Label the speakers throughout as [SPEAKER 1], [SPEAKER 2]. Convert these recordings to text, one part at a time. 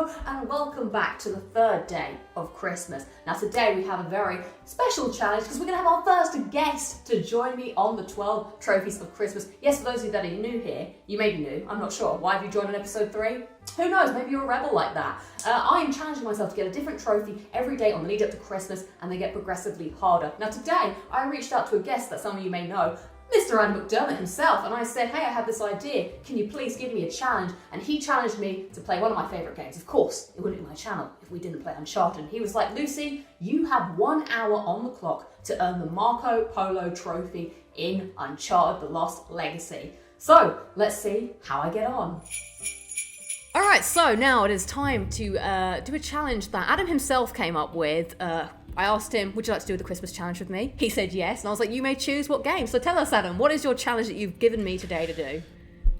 [SPEAKER 1] Hello and welcome back to the third day of Christmas. Now today we have a very special challenge because we're going to have our first guest to join me on the 12 Trophies of Christmas. Yes, for those of you that are new here, you may be new, I'm not sure. Why have you joined on episode 3? Who knows, maybe you're a rebel like that. I am challenging myself to get a different trophy every day on the lead up to Christmas, and they get progressively harder. Now today, I reached out to a guest that some of you may know, Mr. Adam McDermott himself, and I said, hey, I have this idea, can you please give me a challenge? And he challenged me to play one of my favourite games. Of course, it wouldn't be my channel if we didn't play Uncharted. He was like, Lucy, you have 1 hour on the clock to earn the Marco Polo trophy in Uncharted The Lost Legacy. So, let's see how I get on. Alright, so now it is time to do a challenge that Adam himself came up with. I asked him, would you like to do the Christmas challenge with me? He said yes, and I was like, you may choose what game. So tell us, Adam, what is your challenge that you've given me today to do?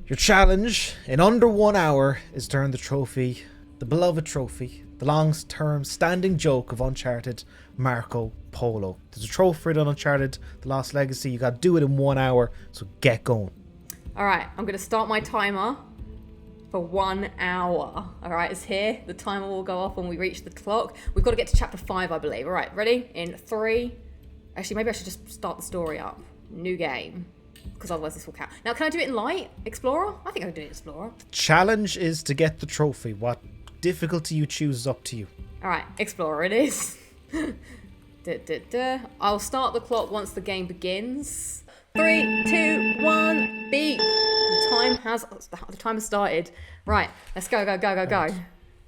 [SPEAKER 2] Your challenge in under 1 hour is to earn the trophy, the beloved trophy, the long-term standing joke of Uncharted, Marco Polo. There's a trophy for it on Uncharted The Lost Legacy. You got to do it in 1 hour, so get going.
[SPEAKER 1] Alright, I'm going to start my timer for 1 hour. Alright, it's here. The timer will go off when we reach the clock. We've got to get to chapter 5, I believe. Alright, ready? In 3. Actually, maybe I should just start the story up. New game. Because otherwise this will count. Now, can I do it in light? Explorer? I think I can do it in Explorer.
[SPEAKER 2] Challenge is to get the trophy. What difficulty you choose is up to you. Alright,
[SPEAKER 1] Explorer it is. I'll start the clock once the game begins. 3, 2, 1, beep. The time has started. Right, let's go.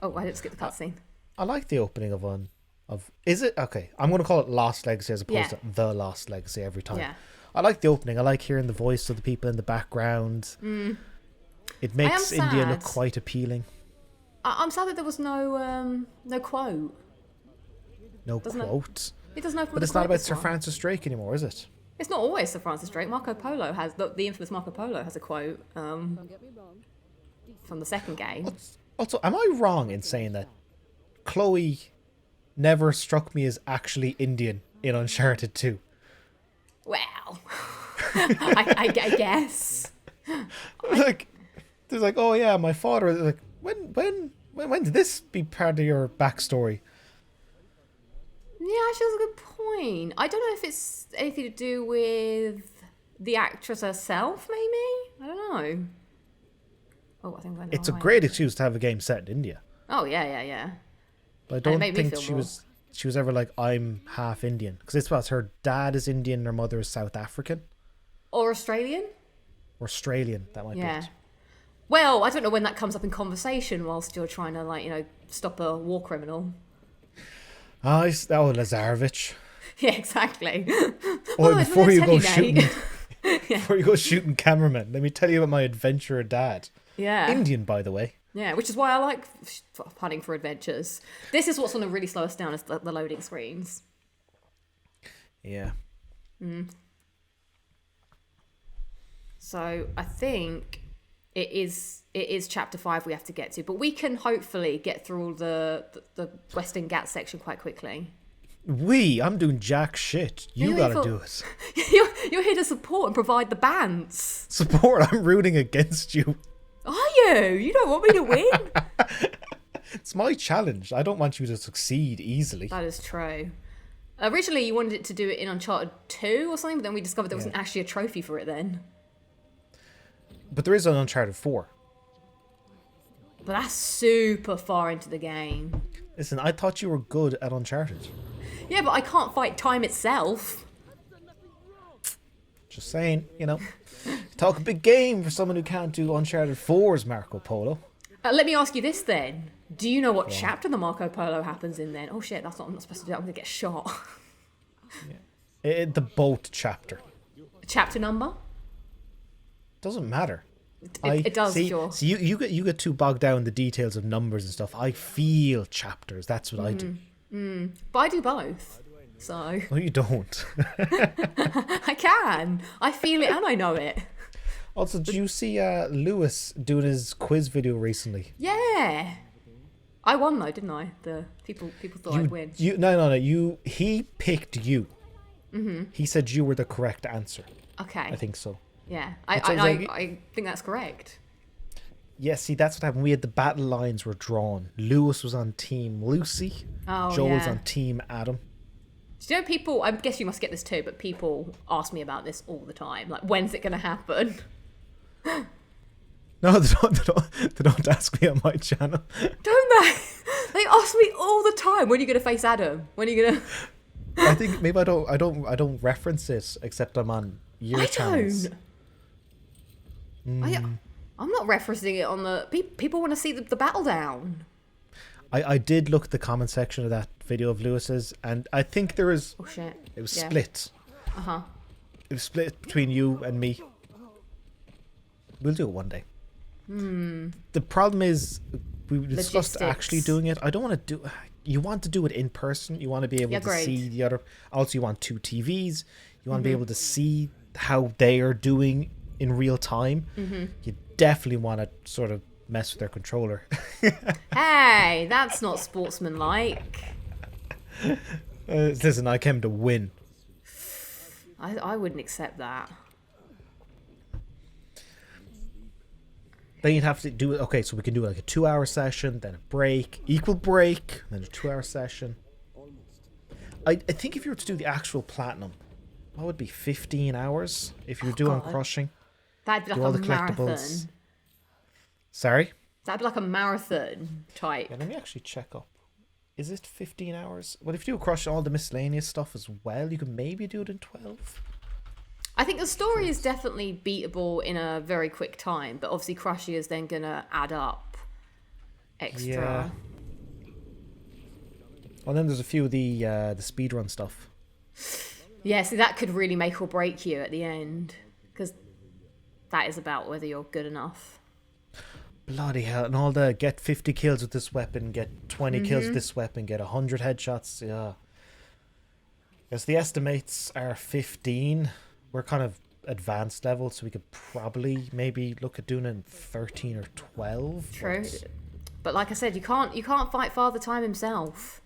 [SPEAKER 1] Oh, I didn't skip the cutscene.
[SPEAKER 2] I like the opening of is it? Okay, I'm going to call it Lost Legacy as opposed to The Lost Legacy every time. Yeah. I like the opening. I like hearing the voice of the people in the background. It makes India look quite appealing.
[SPEAKER 1] I'm sad that there was no quote.
[SPEAKER 2] No quote?
[SPEAKER 1] It doesn't open.
[SPEAKER 2] But it's not about Sir Francis Drake anymore, is it?
[SPEAKER 1] It's not always Sir Francis Drake. Marco Polo has the infamous Marco Polo has a quote from the second game.
[SPEAKER 2] Also, am I wrong in saying that Chloe never struck me as actually Indian in Uncharted 2?
[SPEAKER 1] Well, I guess.
[SPEAKER 2] There's like, oh yeah, my father. Like, when did this be part of your backstory?
[SPEAKER 1] Yeah, actually, that's a good point. I don't know if it's anything to do with the actress herself, maybe? I don't know. Oh, I think I know.
[SPEAKER 2] It's a great excuse to have a game set in India.
[SPEAKER 1] Oh, yeah.
[SPEAKER 2] But I don't think she was ever like, I'm half Indian. Because it's what, her dad is Indian and her mother is South African?
[SPEAKER 1] Or Australian?
[SPEAKER 2] Or Australian, that might be it.
[SPEAKER 1] Well, I don't know when that comes up in conversation whilst you're trying to, stop a war criminal.
[SPEAKER 2] Lazarevich.
[SPEAKER 1] Yeah, exactly.
[SPEAKER 2] Before you go shooting, before you go shooting cameramen, let me tell you about my adventurer dad.
[SPEAKER 1] Yeah.
[SPEAKER 2] Indian, by the way.
[SPEAKER 1] Yeah, which is why I like hunting for adventures. This is what's going to really slow us down, is the loading screens.
[SPEAKER 2] Yeah.
[SPEAKER 1] So I think it is chapter 5 we have to get to, but we can hopefully get through all the Western Ghats section quite quickly.
[SPEAKER 2] I'm doing jack shit. You gotta do it.
[SPEAKER 1] You're here to support and provide the bants.
[SPEAKER 2] Support? I'm rooting against you.
[SPEAKER 1] Are you? You don't want me to win?
[SPEAKER 2] It's my challenge. I don't want you to succeed easily.
[SPEAKER 1] That is true. Originally you wanted it to do it in Uncharted 2 or something, but then we discovered there wasn't actually a trophy for it then.
[SPEAKER 2] But there is an Uncharted 4.
[SPEAKER 1] But that's super far into the game.
[SPEAKER 2] Listen, I thought you were good at Uncharted.
[SPEAKER 1] Yeah, but I can't fight time itself.
[SPEAKER 2] Just saying, talk a big game for someone who can't do Uncharted 4's Marco Polo.
[SPEAKER 1] Let me ask you this then. Do you know what chapter the Marco Polo happens in then? Oh shit, I'm not supposed to do that. I'm going to get shot.
[SPEAKER 2] The boat chapter.
[SPEAKER 1] Chapter number?
[SPEAKER 2] Doesn't matter.
[SPEAKER 1] It does, sure.
[SPEAKER 2] See, you get too bogged down in the details of numbers and stuff. I feel chapters. That's what I do.
[SPEAKER 1] But I do both. So.
[SPEAKER 2] No, you don't.
[SPEAKER 1] I can. I feel it and I know it.
[SPEAKER 2] Also, did you see Lewis doing his quiz video recently?
[SPEAKER 1] Yeah. I won though, didn't I? The people thought I'd win.
[SPEAKER 2] No. He picked you. He said you were the correct answer.
[SPEAKER 1] Okay.
[SPEAKER 2] I think so.
[SPEAKER 1] Yeah, I think that's correct.
[SPEAKER 2] Yeah, see, that's what happened. We had the battle lines were drawn. Lewis was on Team Lucy.
[SPEAKER 1] Oh,
[SPEAKER 2] Joel's
[SPEAKER 1] yeah.
[SPEAKER 2] on Team Adam.
[SPEAKER 1] Do you know people, I guess you must get this too, but people ask me about this all the time. Like, when's it going to happen?
[SPEAKER 2] No, they don't ask me on my channel.
[SPEAKER 1] Don't they? They ask me all the time, when are you going to face Adam? When are you going to...
[SPEAKER 2] I think maybe I don't reference it except I'm on your channels.
[SPEAKER 1] I'm not referencing it on the... People want to see the battle down.
[SPEAKER 2] I did look at the comment section of that video of Lewis's, and I think there was...
[SPEAKER 1] Oh, shit.
[SPEAKER 2] It was split.
[SPEAKER 1] Uh-huh.
[SPEAKER 2] It was split between you and me. We'll do it one day. The problem is, we discussed actually doing it. I don't want to do... You want to do it in person. You want to be able to see the other... Also, you want 2 TVs. You want to be able to see how they are doing in real time. You definitely want to sort of mess with their controller.
[SPEAKER 1] Hey, that's not sportsmanlike.
[SPEAKER 2] Listen, I came to win.
[SPEAKER 1] I wouldn't accept that.
[SPEAKER 2] Then you'd have to do it. Okay, so we can do like a 2-hour session, then a break, equal break, then a 2-hour session. I think if you were to do the actual platinum, what would be 15 hours if you're doing crushing?
[SPEAKER 1] That'd be like
[SPEAKER 2] do all
[SPEAKER 1] a
[SPEAKER 2] the collectibles.
[SPEAKER 1] marathon.
[SPEAKER 2] Sorry?
[SPEAKER 1] That'd be like a marathon type.
[SPEAKER 2] Yeah, let me actually check up. Is it 15 hours? Well, if you do crush all the miscellaneous stuff as well, you could maybe do it in 12.
[SPEAKER 1] I think the story is definitely beatable in a very quick time, but obviously Crushy is then going to add up extra.
[SPEAKER 2] Yeah. Well, then there's a few of the speedrun stuff.
[SPEAKER 1] Yeah, see, that could really make or break you at the end, because that is about whether you're good enough.
[SPEAKER 2] Bloody hell. And all the get 50 kills with this weapon, get 20 kills with this weapon, get 100 headshots. Yeah. Yes, the estimates are 15. We're kind of advanced level, so we could probably maybe look at doing it in 13 or 12.
[SPEAKER 1] True. But like I said, you can't fight Father Time himself.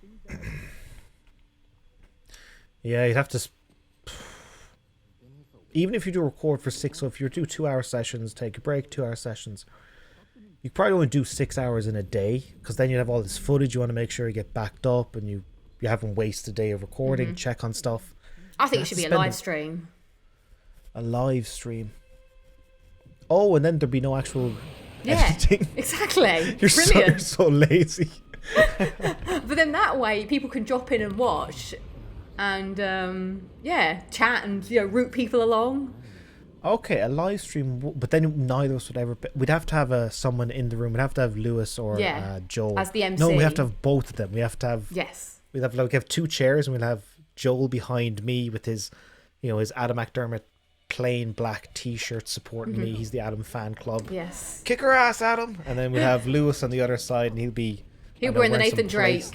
[SPEAKER 2] Yeah, you'd have to... Even if you do record for 6, so if you do 2-hour sessions, take a break, 2-hour sessions, you probably only do 6 hours in a day, because then you have all this footage you want to make sure you get backed up, and you haven't wasted a day of recording, check on stuff.
[SPEAKER 1] I think it should be a live stream.
[SPEAKER 2] A live stream. Oh, and then there'd be no actual editing.
[SPEAKER 1] Exactly.
[SPEAKER 2] You're so lazy.
[SPEAKER 1] But then that way, people can drop in and watch, and chat and root people along.
[SPEAKER 2] Okay, a live stream, but then neither of us would ever... We'd have to have someone in the room. We'd have to have Lewis or Joel.
[SPEAKER 1] As the MC.
[SPEAKER 2] No, we have to have both of them. We have to have...
[SPEAKER 1] Yes.
[SPEAKER 2] We'd have 2 chairs, and we'll have Joel behind me with his, his Adam McDermott plain black t-shirt supporting me. He's the Adam fan club.
[SPEAKER 1] Yes.
[SPEAKER 2] Kick her ass, Adam. And then we'll have Lewis on the other side, and he'll be
[SPEAKER 1] wearing the Nathan Drake.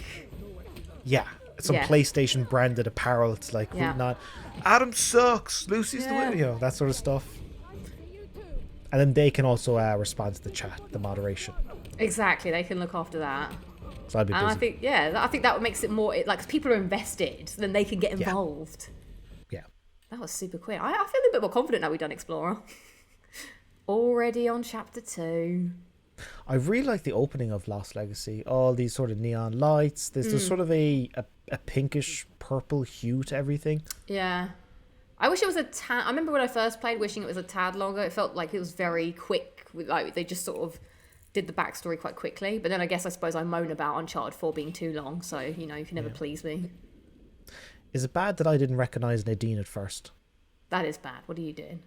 [SPEAKER 2] Yeah. Some PlayStation branded apparel. It's like not Adam sucks, Lucy's the winner, that sort of stuff. And then they can also respond to the chat, the moderation.
[SPEAKER 1] Exactly, they can look after that.
[SPEAKER 2] So I'd be busy.
[SPEAKER 1] And I think that makes it more like, 'cause people are invested, then they can get involved.
[SPEAKER 2] Yeah.
[SPEAKER 1] That was super quick. I feel a bit more confident now we've done Explorer. Already on chapter 2.
[SPEAKER 2] I really like the opening of Lost Legacy. All these sort of neon lights. There's sort of a pinkish purple hue to everything.
[SPEAKER 1] Yeah. I wish it was a tad... I remember when I first played wishing it was a tad longer. It felt like it was very quick. Like they just sort of did the backstory quite quickly. But then I suppose I moan about Uncharted 4 being too long. So, you can never please me.
[SPEAKER 2] Is it bad that I didn't recognise Nadine at first?
[SPEAKER 1] That is bad. What are you doing?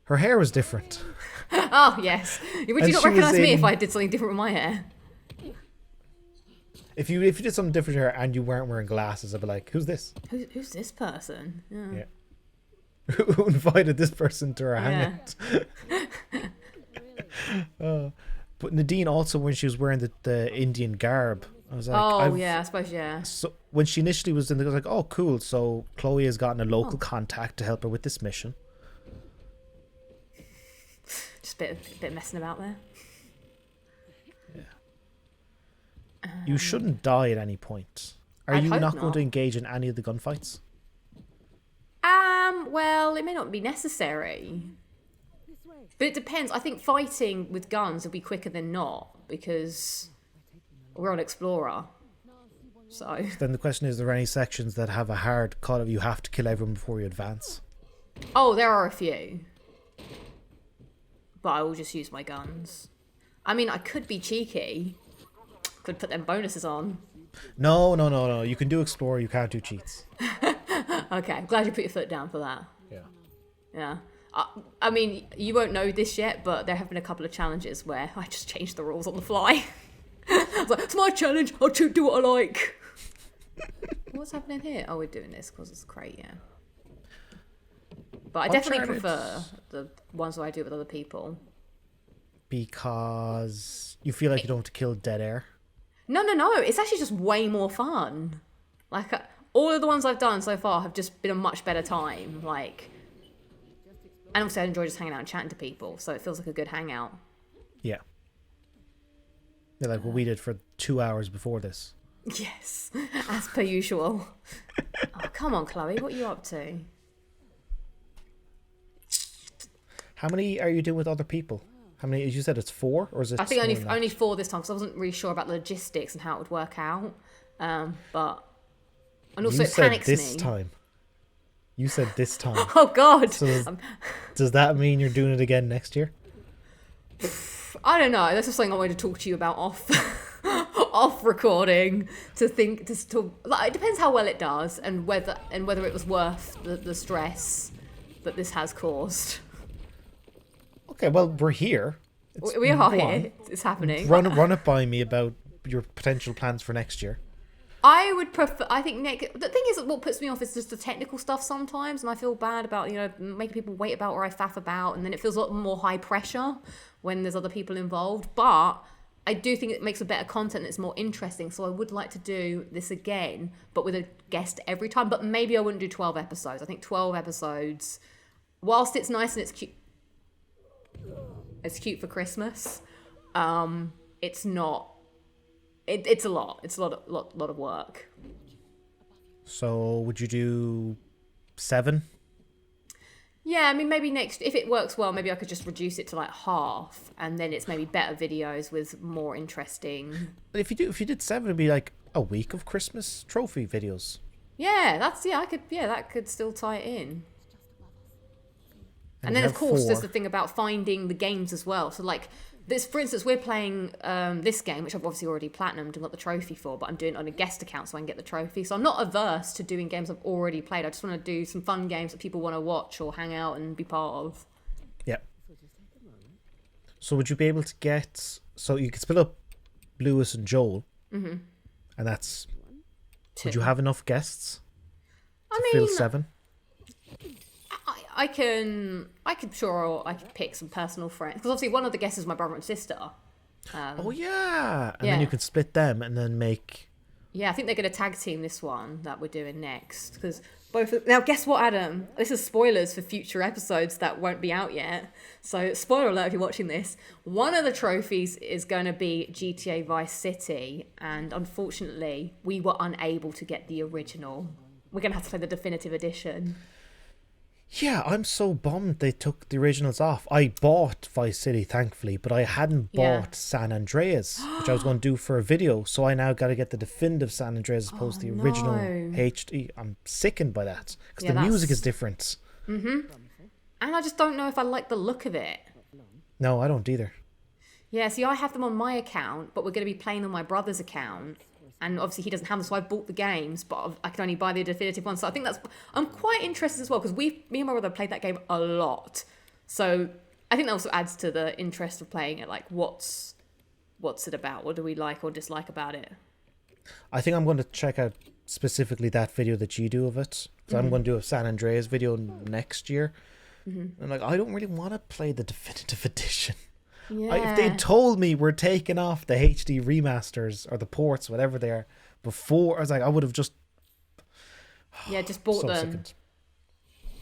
[SPEAKER 2] Her hair was different.
[SPEAKER 1] Oh, yes. Would you not recognise me if I did something different with my hair?
[SPEAKER 2] If you did something different to her and you weren't wearing glasses, I'd be like, who's this?
[SPEAKER 1] Who's this person? Yeah.
[SPEAKER 2] Who invited this person to our hangout? But Nadine also, when she was wearing the Indian garb, I was like,
[SPEAKER 1] I suppose, yeah.
[SPEAKER 2] So when she initially was in I was like, oh, cool. So Chloe has gotten a local contact to help her with this mission.
[SPEAKER 1] Just a bit messing about there.
[SPEAKER 2] Yeah. You shouldn't die at any point. Are you not going to engage in any of the gunfights?
[SPEAKER 1] Well, it may not be necessary. But it depends. I think fighting with guns will be quicker than not because we're on Explorer. So
[SPEAKER 2] Then the question is, are there any sections that have a hard cut of you have to kill everyone before you advance?
[SPEAKER 1] Oh, there are a few. But I will just use my guns. I mean, I could be cheeky. Could put them bonuses on.
[SPEAKER 2] No. You can do Explorer, you can't do cheats.
[SPEAKER 1] Okay, I'm glad you put your foot down for that.
[SPEAKER 2] Yeah.
[SPEAKER 1] Yeah. I mean, you won't know this yet, but there have been a couple of challenges where I just changed the rules on the fly. I was like, it's my challenge, I'll do what I like. What's happening here? Oh, we're doing this because it's great, yeah. But I definitely prefer the ones where I do it with other people.
[SPEAKER 2] Because you feel like you don't have to kill dead air?
[SPEAKER 1] No. It's actually just way more fun. Like, all of the ones I've done so far have just been a much better time. Like, and also I enjoy just hanging out and chatting to people, so it feels like a good hangout.
[SPEAKER 2] Yeah. Yeah, like what we did for 2 hours before this.
[SPEAKER 1] Yes, as per usual. Oh, come on, Chloe, what are you up to?
[SPEAKER 2] How many are you doing with other people? How many? As you said, it's 4, or is it?
[SPEAKER 1] I think only 4 this time because I wasn't really sure about the logistics and how it would work out. But and also it panics me.
[SPEAKER 2] This time. You said this time.
[SPEAKER 1] Oh God!
[SPEAKER 2] So does that mean you're doing it again next year?
[SPEAKER 1] I don't know. That's just something I wanted to talk to you about off recording. Like, it depends how well it does and whether it was worth the stress that this has caused.
[SPEAKER 2] Okay, well, we're here.
[SPEAKER 1] We are here. It's happening.
[SPEAKER 2] Run it by me about your potential plans for next year.
[SPEAKER 1] I would prefer. I think the thing is, what puts me off is just the technical stuff sometimes, and I feel bad about making people wait about or I faff about, and then it feels a lot more high pressure when there's other people involved. But I do think it makes a better content. It's more interesting, so I would like to do this again, but with a guest every time. But maybe I wouldn't do 12 episodes. I think 12 episodes, whilst it's nice and it's cute. It's cute for Christmas. It's not. It's a lot. It's a lot of work.
[SPEAKER 2] So would you do 7?
[SPEAKER 1] Yeah, I mean maybe if it works well, maybe I could just reduce it to like half, and then it's maybe better videos with more interesting.
[SPEAKER 2] But if you did 7, it'd be like a week of Christmas trophy videos.
[SPEAKER 1] Yeah, that could still tie it in. And then, of course,
[SPEAKER 2] 4.
[SPEAKER 1] there's the thing about finding the games as well. So, like, this, for instance, we're playing this game, which I've obviously already platinumed and got the trophy for, but I'm doing it on a guest account so I can get the trophy. So I'm not averse to doing games I've already played. I just want to do some fun games that people want to watch or hang out and be part of.
[SPEAKER 2] Yeah. So would you be able to get... So you could split up Lewis and Joel. Mm-hmm. And that's... 2. Would you have enough guests to fill 7?
[SPEAKER 1] I could pick some personal friends because obviously one of the guests is my brother and sister.
[SPEAKER 2] And then you can split them and then make.
[SPEAKER 1] Yeah, I think they're going to tag team this one that we're doing next because now guess what, Adam? This is spoilers for future episodes that won't be out yet. So spoiler alert if you're watching this. One of the trophies is going to be GTA Vice City, and unfortunately, we were unable to get the original. We're going to have to play the definitive edition.
[SPEAKER 2] Yeah, I'm so bummed they took the originals off. I bought Vice City, thankfully, but I hadn't bought San Andreas, which I was going to do for a video. So I now got to get the definitive San Andreas as opposed to the original HD. I'm sickened by that because the music is different.
[SPEAKER 1] Mm-hmm. And I just don't know if I like the look of it.
[SPEAKER 2] No, I don't either.
[SPEAKER 1] Yeah, see, I have them on my account, but we're going to be playing on my brother's account. And obviously he doesn't have them, so I bought the games, but I can only buy the definitive one. So I think I'm quite interested as well, because me and my brother played that game a lot. So I think that also adds to the interest of playing it. Like, what's it about? What do we like or dislike about it?
[SPEAKER 2] I think I'm going to check out specifically that video that you do of it. So I'm going to do a San Andreas video next year. Mm-hmm. And I don't really want to play the definitive edition.
[SPEAKER 1] Yeah.
[SPEAKER 2] If they told me we're taking off the HD remasters or the ports, whatever they are, before, I was like, I would have just...
[SPEAKER 1] just bought them. Sickened.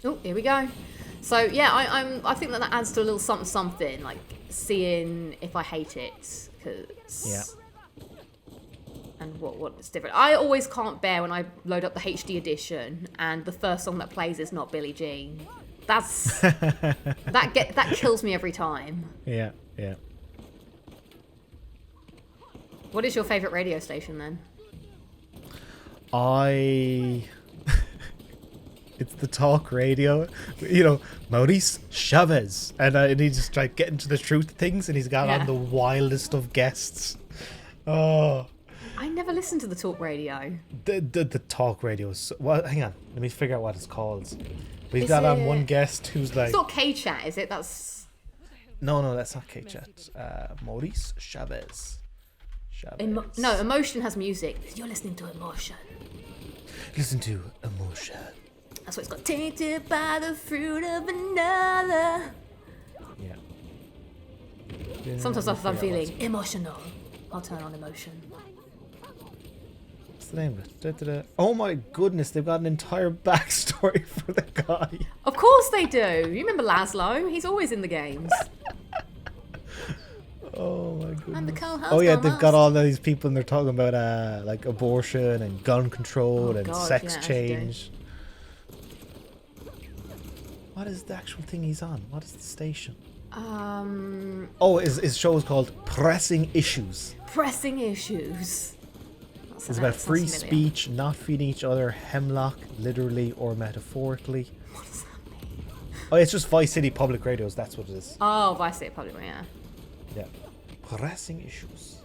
[SPEAKER 1] Oh, here we go. So, yeah, I think that adds to a little something, like seeing if I hate it. And what's different. I always can't bear when I load up the HD edition and the first song that plays is not Billie Jean. that kills me every time.
[SPEAKER 2] Yeah.
[SPEAKER 1] What is your favourite radio station then?
[SPEAKER 2] It's the talk radio, Maurice Chavez, and he just tried getting to the truth of things, and he's got on the wildest of guests. Oh,
[SPEAKER 1] I never listened to the talk radio.
[SPEAKER 2] The talk radio is well. Hang on, let me figure out what it's called. We've
[SPEAKER 1] Is
[SPEAKER 2] got on
[SPEAKER 1] it-
[SPEAKER 2] one guest who's like,
[SPEAKER 1] It's not K-Chat, is it? That's
[SPEAKER 2] no, that's not K-Chat. Maurice Chavez.
[SPEAKER 1] no, Emotion has music. You're listening to Emotion.
[SPEAKER 2] Listen to Emotion.
[SPEAKER 1] That's what it's got. Tainted by the fruit of another.
[SPEAKER 2] Yeah.
[SPEAKER 1] Sometimes if I'm feeling emotional, I'll turn on Emotion.
[SPEAKER 2] What's the name of it? Da-da-da. Oh my goodness, they've got an entire backstory for the guy.
[SPEAKER 1] Of course they do. You remember Laszlo? He's always in the games.
[SPEAKER 2] Oh my goodness.
[SPEAKER 1] I'm the co-host.
[SPEAKER 2] Oh yeah, they've got
[SPEAKER 1] almost.
[SPEAKER 2] all these people and they're talking about like abortion and gun control and
[SPEAKER 1] God,
[SPEAKER 2] sex
[SPEAKER 1] yeah,
[SPEAKER 2] change. What is the actual thing he's on? What is the station? Oh, his show is called Pressing Issues.
[SPEAKER 1] Pressing issues.
[SPEAKER 2] It's about free speech, not feeding each other hemlock, literally or metaphorically.
[SPEAKER 1] What does that mean?
[SPEAKER 2] Oh, it's just Vice City Public Radios. That's what it is.
[SPEAKER 1] Oh, Vice City Public, yeah.
[SPEAKER 2] Yeah. Pressing Issues.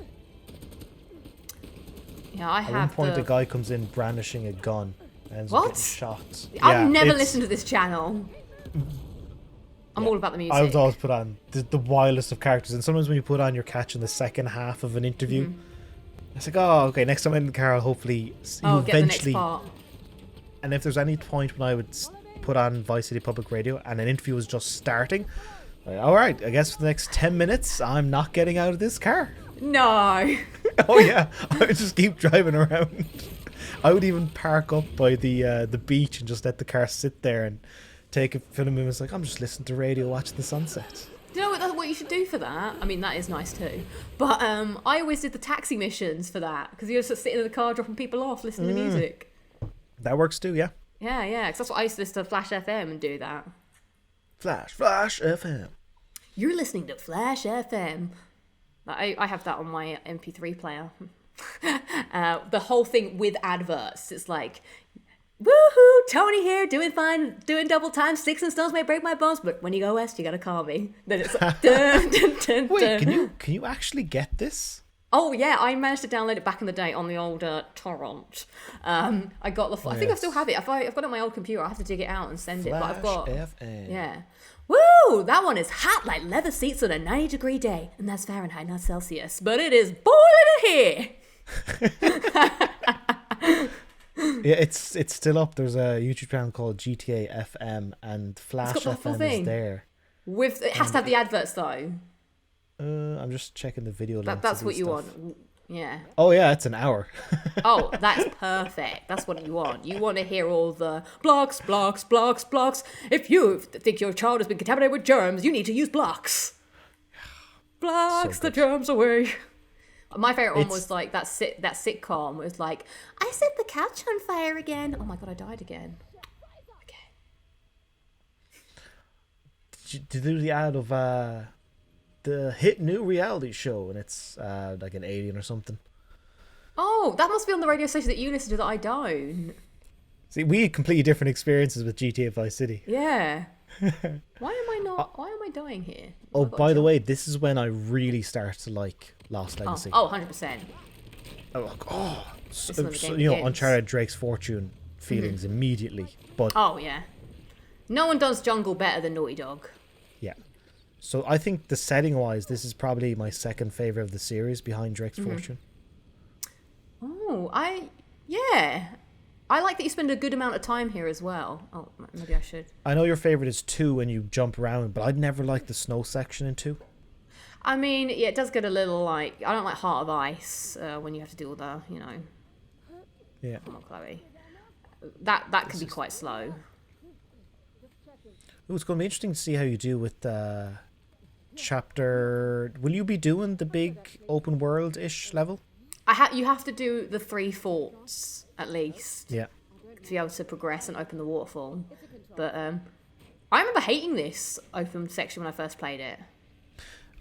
[SPEAKER 1] Yeah, I
[SPEAKER 2] At one
[SPEAKER 1] have
[SPEAKER 2] point,
[SPEAKER 1] the...
[SPEAKER 2] a guy comes in brandishing a gun and ends up
[SPEAKER 1] What?
[SPEAKER 2] getting shot.
[SPEAKER 1] I've never
[SPEAKER 2] it's-
[SPEAKER 1] listened to this channel. I'm all about the music.
[SPEAKER 2] I would always put on the wildest of characters, and sometimes when you put on, you're catching the second half of an interview. It's like, oh, okay, next time I'm in the car, I'll hopefully
[SPEAKER 1] Oh,
[SPEAKER 2] you
[SPEAKER 1] get the next
[SPEAKER 2] eventually.
[SPEAKER 1] part.
[SPEAKER 2] And if there's any point when I would put on Vice City Public Radio and an interview was just starting, all right, I guess for the next 10 minutes, I'm not getting out of this car.
[SPEAKER 1] No.
[SPEAKER 2] Oh yeah, I would just keep driving around. I would even park up by the beach and just let the car sit there and take a film of minutes. Like, I'm just listening to radio, watching the sunset.
[SPEAKER 1] Do you know what you should do for that? I mean, that is nice too. But I always did the taxi missions for that because you're just sitting in the car dropping people off, listening to music.
[SPEAKER 2] That works too, yeah.
[SPEAKER 1] Yeah, because that's what I used to listen to Flash FM and do that.
[SPEAKER 2] Flash FM.
[SPEAKER 1] You're listening to Flash FM. I have that on my MP3 player. The whole thing with adverts. It's like, woohoo, Tony here, doing fine, doing double time, sticks and stones may break my bones, but when you go west, you gotta call me. Then it's like, dun, dun, dun,
[SPEAKER 2] Wait,
[SPEAKER 1] dun.
[SPEAKER 2] can you actually get this?
[SPEAKER 1] Oh yeah, I managed to download it back in the day on the old torrent. I got the. I think I still have it. I've got it on my old computer. I have to dig it out and send it. But I've got.
[SPEAKER 2] FM.
[SPEAKER 1] Yeah. Woo! That one is hot like leather seats on a 90-degree day, and that's Fahrenheit, not Celsius. But it is boiling in here.
[SPEAKER 2] Yeah, it's still up. There's a YouTube channel called GTA FM, and Flash
[SPEAKER 1] It's got the full
[SPEAKER 2] FM
[SPEAKER 1] thing.
[SPEAKER 2] is there.
[SPEAKER 1] It has to have the adverts though.
[SPEAKER 2] I'm just checking the video links.
[SPEAKER 1] That's
[SPEAKER 2] of
[SPEAKER 1] what
[SPEAKER 2] these
[SPEAKER 1] you
[SPEAKER 2] stuff.
[SPEAKER 1] want. Yeah.
[SPEAKER 2] Oh yeah, it's an hour.
[SPEAKER 1] Oh, that's perfect. That's what you want. You want to hear all the blocks. If you think your child has been contaminated with germs, you need to use blocks. Blocks the germs away. My favorite one was like that sitcom was like, I set the couch on fire again. Oh my god, I died again.
[SPEAKER 2] Did you do the ad of the hit new reality show, and it's like an alien or something?
[SPEAKER 1] Oh, that must be on the radio station that you listen to that I don't.
[SPEAKER 2] See, we had completely different experiences with GTA Vice City.
[SPEAKER 1] Yeah. Why am I dying here?
[SPEAKER 2] Oh, by the way, this is when I really start to like Lost Legacy.
[SPEAKER 1] Oh, 100%.
[SPEAKER 2] So,
[SPEAKER 1] This is when the game
[SPEAKER 2] you know,
[SPEAKER 1] begins.
[SPEAKER 2] Uncharted Drake's Fortune feelings immediately. But
[SPEAKER 1] Oh, yeah. No one does jungle better than Naughty Dog.
[SPEAKER 2] yeah. So I think the setting wise, this is probably my second favorite of the series behind Drake's Fortune.
[SPEAKER 1] Oh, yeah. I like that you spend a good amount of time here as well. Oh, maybe I should.
[SPEAKER 2] I know your favorite is 2 when you jump around, but I'd never liked the snow section in 2.
[SPEAKER 1] I mean, yeah, it does get a little like, I don't like Heart of Ice when you have to do all the, you know.
[SPEAKER 2] Yeah.
[SPEAKER 1] Come on, Chloe. That can be quite slow.
[SPEAKER 2] It was going to be interesting to see how you do with chapter. Will you be doing the big open world-ish level?
[SPEAKER 1] You have to do the 3 forts at least
[SPEAKER 2] Yeah.
[SPEAKER 1] to be able to progress and open the waterfall. But I remember hating this open section when I first played it.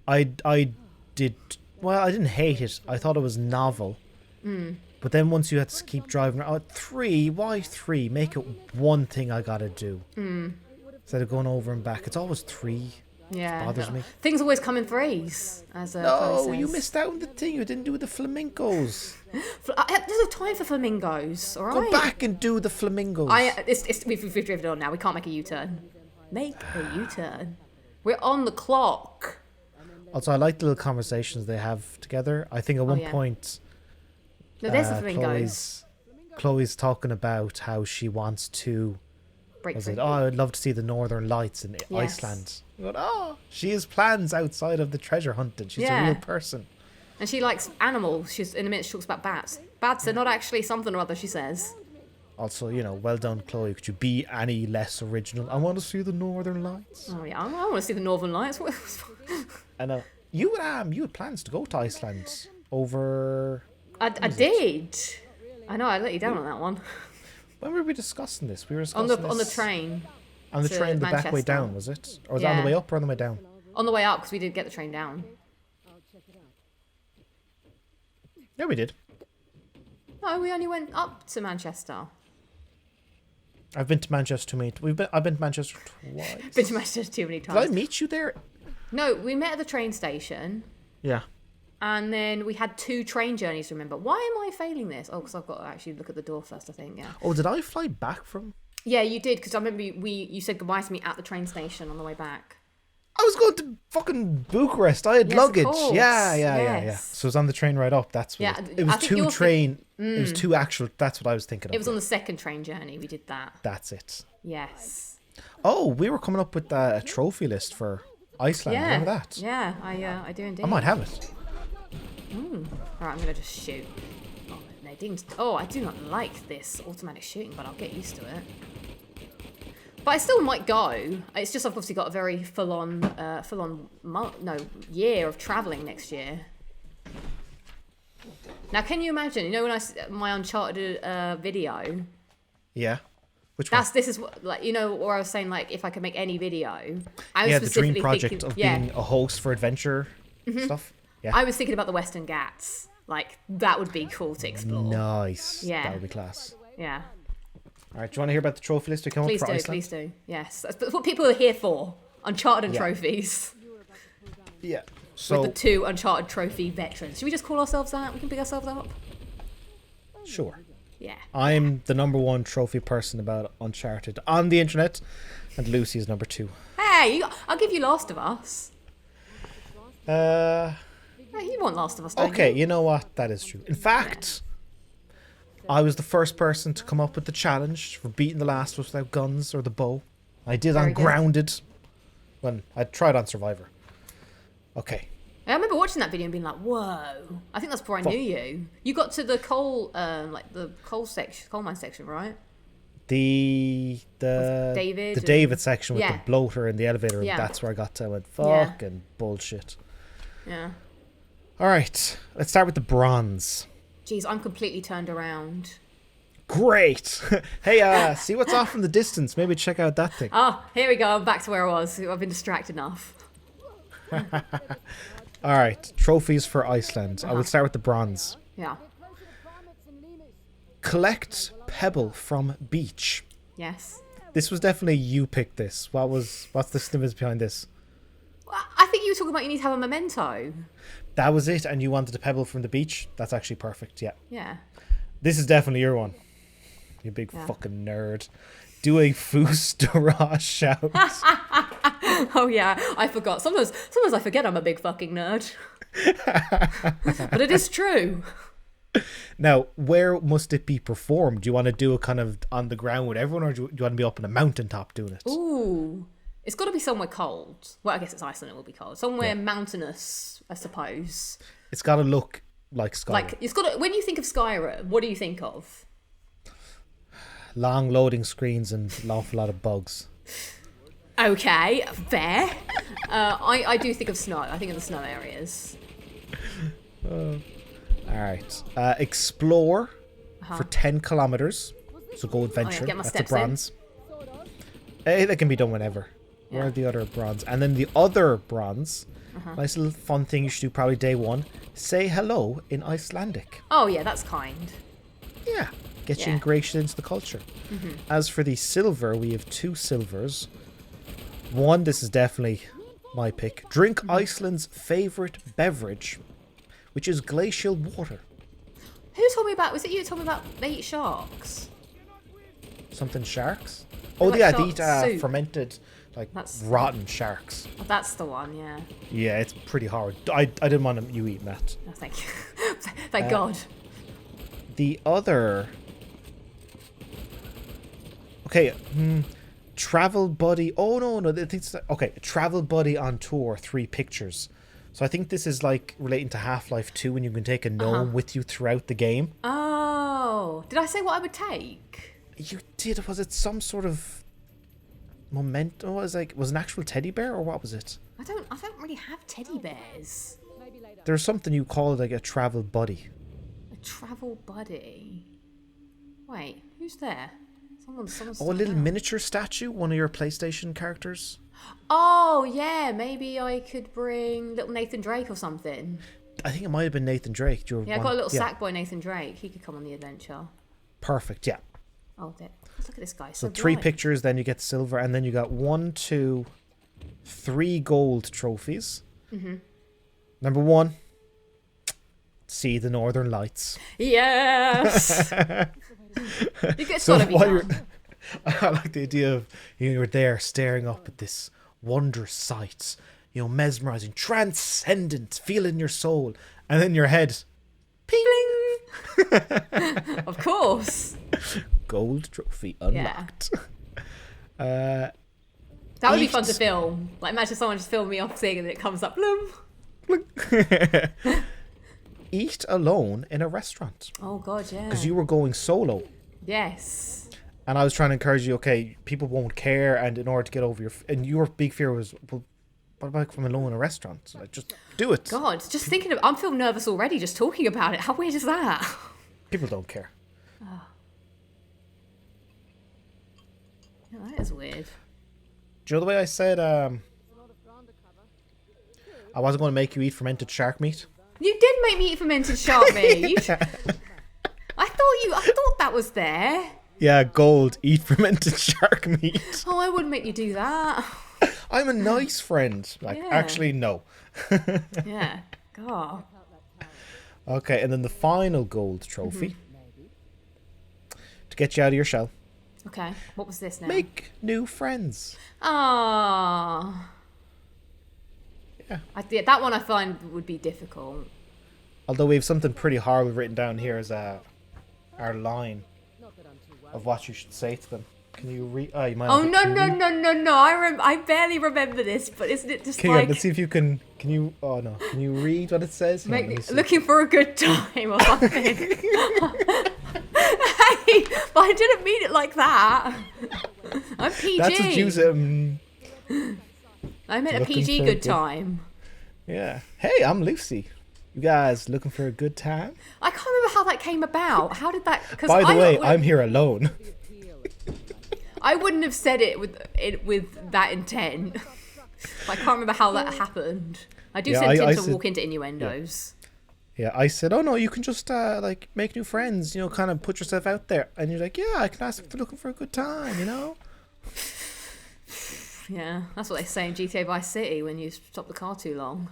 [SPEAKER 2] I did. Well, I didn't hate it. I thought it was novel. But then once you had to keep driving out 3, why 3? Make it one thing I gotta do. Instead of going over and back. It's always 3.
[SPEAKER 1] Yeah.
[SPEAKER 2] It bothers me.
[SPEAKER 1] Things always come in threes, as
[SPEAKER 2] No,
[SPEAKER 1] Chloe
[SPEAKER 2] you
[SPEAKER 1] says.
[SPEAKER 2] missed out on the thing. You didn't do the flamingos.
[SPEAKER 1] There's no time for flamingos, alright?
[SPEAKER 2] Go back and do the flamingos.
[SPEAKER 1] We've driven on now. We can't make a U-turn. Make a U-turn. We're on the clock.
[SPEAKER 2] Also, I like the little conversations they have together. I think at one point,
[SPEAKER 1] No, there's the flamingos.
[SPEAKER 2] Chloe's talking about how she wants to.
[SPEAKER 1] Break
[SPEAKER 2] Was
[SPEAKER 1] free.
[SPEAKER 2] it? Oh, I would love to see the northern lights in Iceland. You go, oh, she has plans outside of the treasure hunting. She's a real person. And
[SPEAKER 1] she likes animals. She's in a minute. She talks about bats. Bats are not actually something or other. She says.
[SPEAKER 2] Also, well done, Chloe. Could you be any less original? I want to see the northern lights.
[SPEAKER 1] Oh yeah, I want to see the northern lights.
[SPEAKER 2] And you had plans to go to Iceland over.
[SPEAKER 1] I did. I know. I let you down on that one.
[SPEAKER 2] When were we discussing this? We were discussing
[SPEAKER 1] on the train.
[SPEAKER 2] On the train, the back way down, was it? Or was it on the way up or on the way down?
[SPEAKER 1] On the way up, because we didn't get the train down.
[SPEAKER 2] Yeah, we did.
[SPEAKER 1] No, we only went up to Manchester.
[SPEAKER 2] I've been to Manchester too many. I've been to Manchester twice.
[SPEAKER 1] Been to Manchester too many times.
[SPEAKER 2] Did I meet you there?
[SPEAKER 1] No, we met at the train station.
[SPEAKER 2] Yeah.
[SPEAKER 1] And then we had 2 train journeys, remember. Why am I failing this? Oh, because I've got to actually look at the door first, I think, yeah.
[SPEAKER 2] Oh, did I fly back from?
[SPEAKER 1] Yeah, you did, because I remember you said goodbye to me at the train station on the way back.
[SPEAKER 2] I was going to fucking Bucharest. I had luggage. Yeah. So it was on the train right up. That's what it was. 2 train. It was 2 actual. That's what I was thinking of.
[SPEAKER 1] It was on the second train journey. We did that.
[SPEAKER 2] That's it.
[SPEAKER 1] Yes.
[SPEAKER 2] Oh, we were coming up with a trophy list for Iceland.
[SPEAKER 1] Yeah.
[SPEAKER 2] Remember that?
[SPEAKER 1] Yeah, I do indeed.
[SPEAKER 2] I might have it.
[SPEAKER 1] Alright, I'm going to just shoot. Oh, Nadine's... Oh, I do not like this automatic shooting, but I'll get used to it. But I still might go. It's just I've obviously got a very full-on year of travelling next year. Now, can you imagine, when my Uncharted video...
[SPEAKER 2] Yeah. Which one?
[SPEAKER 1] This is what, where I was saying, if I could make any video. I was
[SPEAKER 2] the
[SPEAKER 1] specifically
[SPEAKER 2] dream project
[SPEAKER 1] thinking,
[SPEAKER 2] of being a host for adventure stuff. Yeah.
[SPEAKER 1] I was thinking about the Western Ghats. That would be cool to explore.
[SPEAKER 2] Nice.
[SPEAKER 1] Yeah.
[SPEAKER 2] That would be class.
[SPEAKER 1] Yeah.
[SPEAKER 2] All right, do you want to hear about the trophy list we come up for Iceland?
[SPEAKER 1] Please do. Yes. That's what people are here for. Uncharted and trophies.
[SPEAKER 2] Yeah. So,
[SPEAKER 1] with the 2 Uncharted trophy veterans. Should we just call ourselves that? We can pick ourselves up?
[SPEAKER 2] Sure.
[SPEAKER 1] Yeah.
[SPEAKER 2] I'm the #1 trophy person about Uncharted on the internet, and Lucy is number 2.
[SPEAKER 1] Hey, I'll give you Last of Us.
[SPEAKER 2] You
[SPEAKER 1] You want Last of Us, don't
[SPEAKER 2] okay,
[SPEAKER 1] you?
[SPEAKER 2] you know what? That is true. In fact, I was the first person to come up with the challenge for beating The Last of Us without guns or the bow. I did
[SPEAKER 1] Very
[SPEAKER 2] on
[SPEAKER 1] good.
[SPEAKER 2] Grounded. When I tried on Survivor. Okay.
[SPEAKER 1] I remember watching that video and being like, whoa. I think that's before I knew you. You got to the coal, the coal mine section, right?
[SPEAKER 2] The
[SPEAKER 1] David and-
[SPEAKER 2] David section with
[SPEAKER 1] Yeah.
[SPEAKER 2] the bloater in the elevator, and
[SPEAKER 1] Yeah.
[SPEAKER 2] that's where I got to. I went, fucking bullshit.
[SPEAKER 1] Yeah.
[SPEAKER 2] All right, let's start with the bronze.
[SPEAKER 1] Jeez, I'm completely turned around.
[SPEAKER 2] Great. Hey, see what's off in the distance. Maybe check out that thing.
[SPEAKER 1] Ah, here we go. I'm back to where I was. I've been distracted enough.
[SPEAKER 2] All right, trophies for Iceland. I will start with the bronze.
[SPEAKER 1] Yeah.
[SPEAKER 2] Collect pebble from beach.
[SPEAKER 1] Yes.
[SPEAKER 2] This was definitely you picked this. What's the snippets behind this?
[SPEAKER 1] I think you were talking about you need to have a memento.
[SPEAKER 2] That was it, and you wanted a pebble from the beach? That's actually perfect, yeah.
[SPEAKER 1] Yeah.
[SPEAKER 2] This is definitely your one. You big fucking nerd. Do a Foos Dara shout.
[SPEAKER 1] Oh yeah, I forgot. Sometimes I forget I'm a big fucking nerd. But it is true.
[SPEAKER 2] Now, where must it be performed? Do you want to do it kind of on the ground with everyone, or do you want to be up on a mountaintop doing it?
[SPEAKER 1] Ooh. It's got to be somewhere cold. Well, I guess it's Iceland, it will be cold. Somewhere mountainous, I suppose.
[SPEAKER 2] It's got to look like Skyrim.
[SPEAKER 1] Like, it's got to, when you think of Skyrim, what do you think of?
[SPEAKER 2] Long loading screens and an awful lot of bugs.
[SPEAKER 1] Okay, fair. I do think of snow. I think of the snow areas.
[SPEAKER 2] All right. Explore for 10 kilometers. So go adventure.
[SPEAKER 1] get my
[SPEAKER 2] That's a
[SPEAKER 1] steps in.
[SPEAKER 2] bronze. That can be done whenever. Where are the other bronze? And then the other bronze, nice little fun thing you should do probably day one. Say hello in Icelandic.
[SPEAKER 1] Oh, yeah, that's kind.
[SPEAKER 2] Yeah, get you ingratiated into the culture. As for the silver, we have 2 silvers. One, this is definitely my pick. Drink Iceland's favourite beverage, which is glacial water.
[SPEAKER 1] Who told me about, was it you who told me about they eat sharks?
[SPEAKER 2] Something sharks? Oh,
[SPEAKER 1] like
[SPEAKER 2] yeah,
[SPEAKER 1] shark
[SPEAKER 2] they eat
[SPEAKER 1] soup.
[SPEAKER 2] fermented,
[SPEAKER 1] That's-
[SPEAKER 2] rotten sharks.
[SPEAKER 1] Oh, that's the one, yeah.
[SPEAKER 2] Yeah, it's pretty hard. I didn't want you eating that.
[SPEAKER 1] No, thank you. Thank God.
[SPEAKER 2] The other... Okay, travel buddy... Oh, no, I think it's... Okay, travel buddy on tour, 3 pictures. So I think this is like relating to Half-Life 2 when you can take a gnome with you throughout the game.
[SPEAKER 1] Oh, did I say what I would take?
[SPEAKER 2] You did. Was it some sort of memento? Was it an actual teddy bear or what was it?
[SPEAKER 1] I don't really have teddy bears.
[SPEAKER 2] There's something you call like a travel buddy.
[SPEAKER 1] A travel buddy. Wait, who's there? Someone's
[SPEAKER 2] Oh, a little miniature statue, one of your PlayStation characters.
[SPEAKER 1] Oh, yeah, maybe I could bring little Nathan Drake or something.
[SPEAKER 2] I think it might have been Nathan Drake.
[SPEAKER 1] Yeah, I got a little sack boy Nathan Drake. He could come on the adventure.
[SPEAKER 2] Perfect, yeah.
[SPEAKER 1] Oh, there. Look at this guy.
[SPEAKER 2] So 3 pictures, then you get silver, and then you got 1, 2, 3 gold trophies. Number 1, see the Northern Lights.
[SPEAKER 1] Yes. It's gotta be
[SPEAKER 2] while
[SPEAKER 1] done.
[SPEAKER 2] I like the idea of you're there staring up at this wondrous sight, mesmerizing, transcendent, feeling your soul, and then your head, peeling.
[SPEAKER 1] Of course.
[SPEAKER 2] Gold trophy unlocked.
[SPEAKER 1] That would be fun to film. Like, imagine someone just filming me off singing and it comes up, bloom.
[SPEAKER 2] Eat alone in a restaurant.
[SPEAKER 1] Oh, God, yeah.
[SPEAKER 2] Because you were going solo.
[SPEAKER 1] Yes.
[SPEAKER 2] And I was trying to encourage you, okay, people won't care, and in order to get over and your big fear was, well, what about if I'm alone in a restaurant? So like, just do it.
[SPEAKER 1] God, just thinking of I'm feeling nervous already just talking about it. How weird is that?
[SPEAKER 2] People don't care.
[SPEAKER 1] Oh. Yeah, that is weird.
[SPEAKER 2] Do you know the way I said I wasn't going to make you eat fermented shark meat?
[SPEAKER 1] You did make me eat fermented shark meat. I thought that was there.
[SPEAKER 2] Yeah, gold, eat fermented shark meat.
[SPEAKER 1] Oh, I wouldn't make you do that.
[SPEAKER 2] I'm a nice friend. Actually, no.
[SPEAKER 1] Yeah. God.
[SPEAKER 2] Okay, and then the final gold trophy. To get you out of your shell.
[SPEAKER 1] Okay. What was this now?
[SPEAKER 2] Make new friends.
[SPEAKER 1] Ah.
[SPEAKER 2] Yeah.
[SPEAKER 1] That one I find would be difficult.
[SPEAKER 2] Although we have something pretty horrible written down here as our line of what you should say to them. Can you read? Oh, you might.
[SPEAKER 1] Oh no! I barely remember this, but isn't it just like?
[SPEAKER 2] Let's see if you can. Can you? Oh no! Can you read what it says?
[SPEAKER 1] Looking for a good time or something. Hey, but I didn't mean it like that. I'm PG.
[SPEAKER 2] That's what you said.
[SPEAKER 1] I meant a PG good time.
[SPEAKER 2] Yeah. Hey, I'm Lucy. You guys looking for a good time?
[SPEAKER 1] I can't remember how that came about. How did that?
[SPEAKER 2] By the way, I'm here alone.
[SPEAKER 1] I wouldn't have said it with that intent. I can't remember how that happened. I do tend to walk into innuendos.
[SPEAKER 2] Yeah, I said, oh no, you can just like make new friends, kind of put yourself out there. And you're like, yeah, I can ask if they're looking for a good time,
[SPEAKER 1] Yeah, that's what they say in GTA Vice City when you stop the car too long.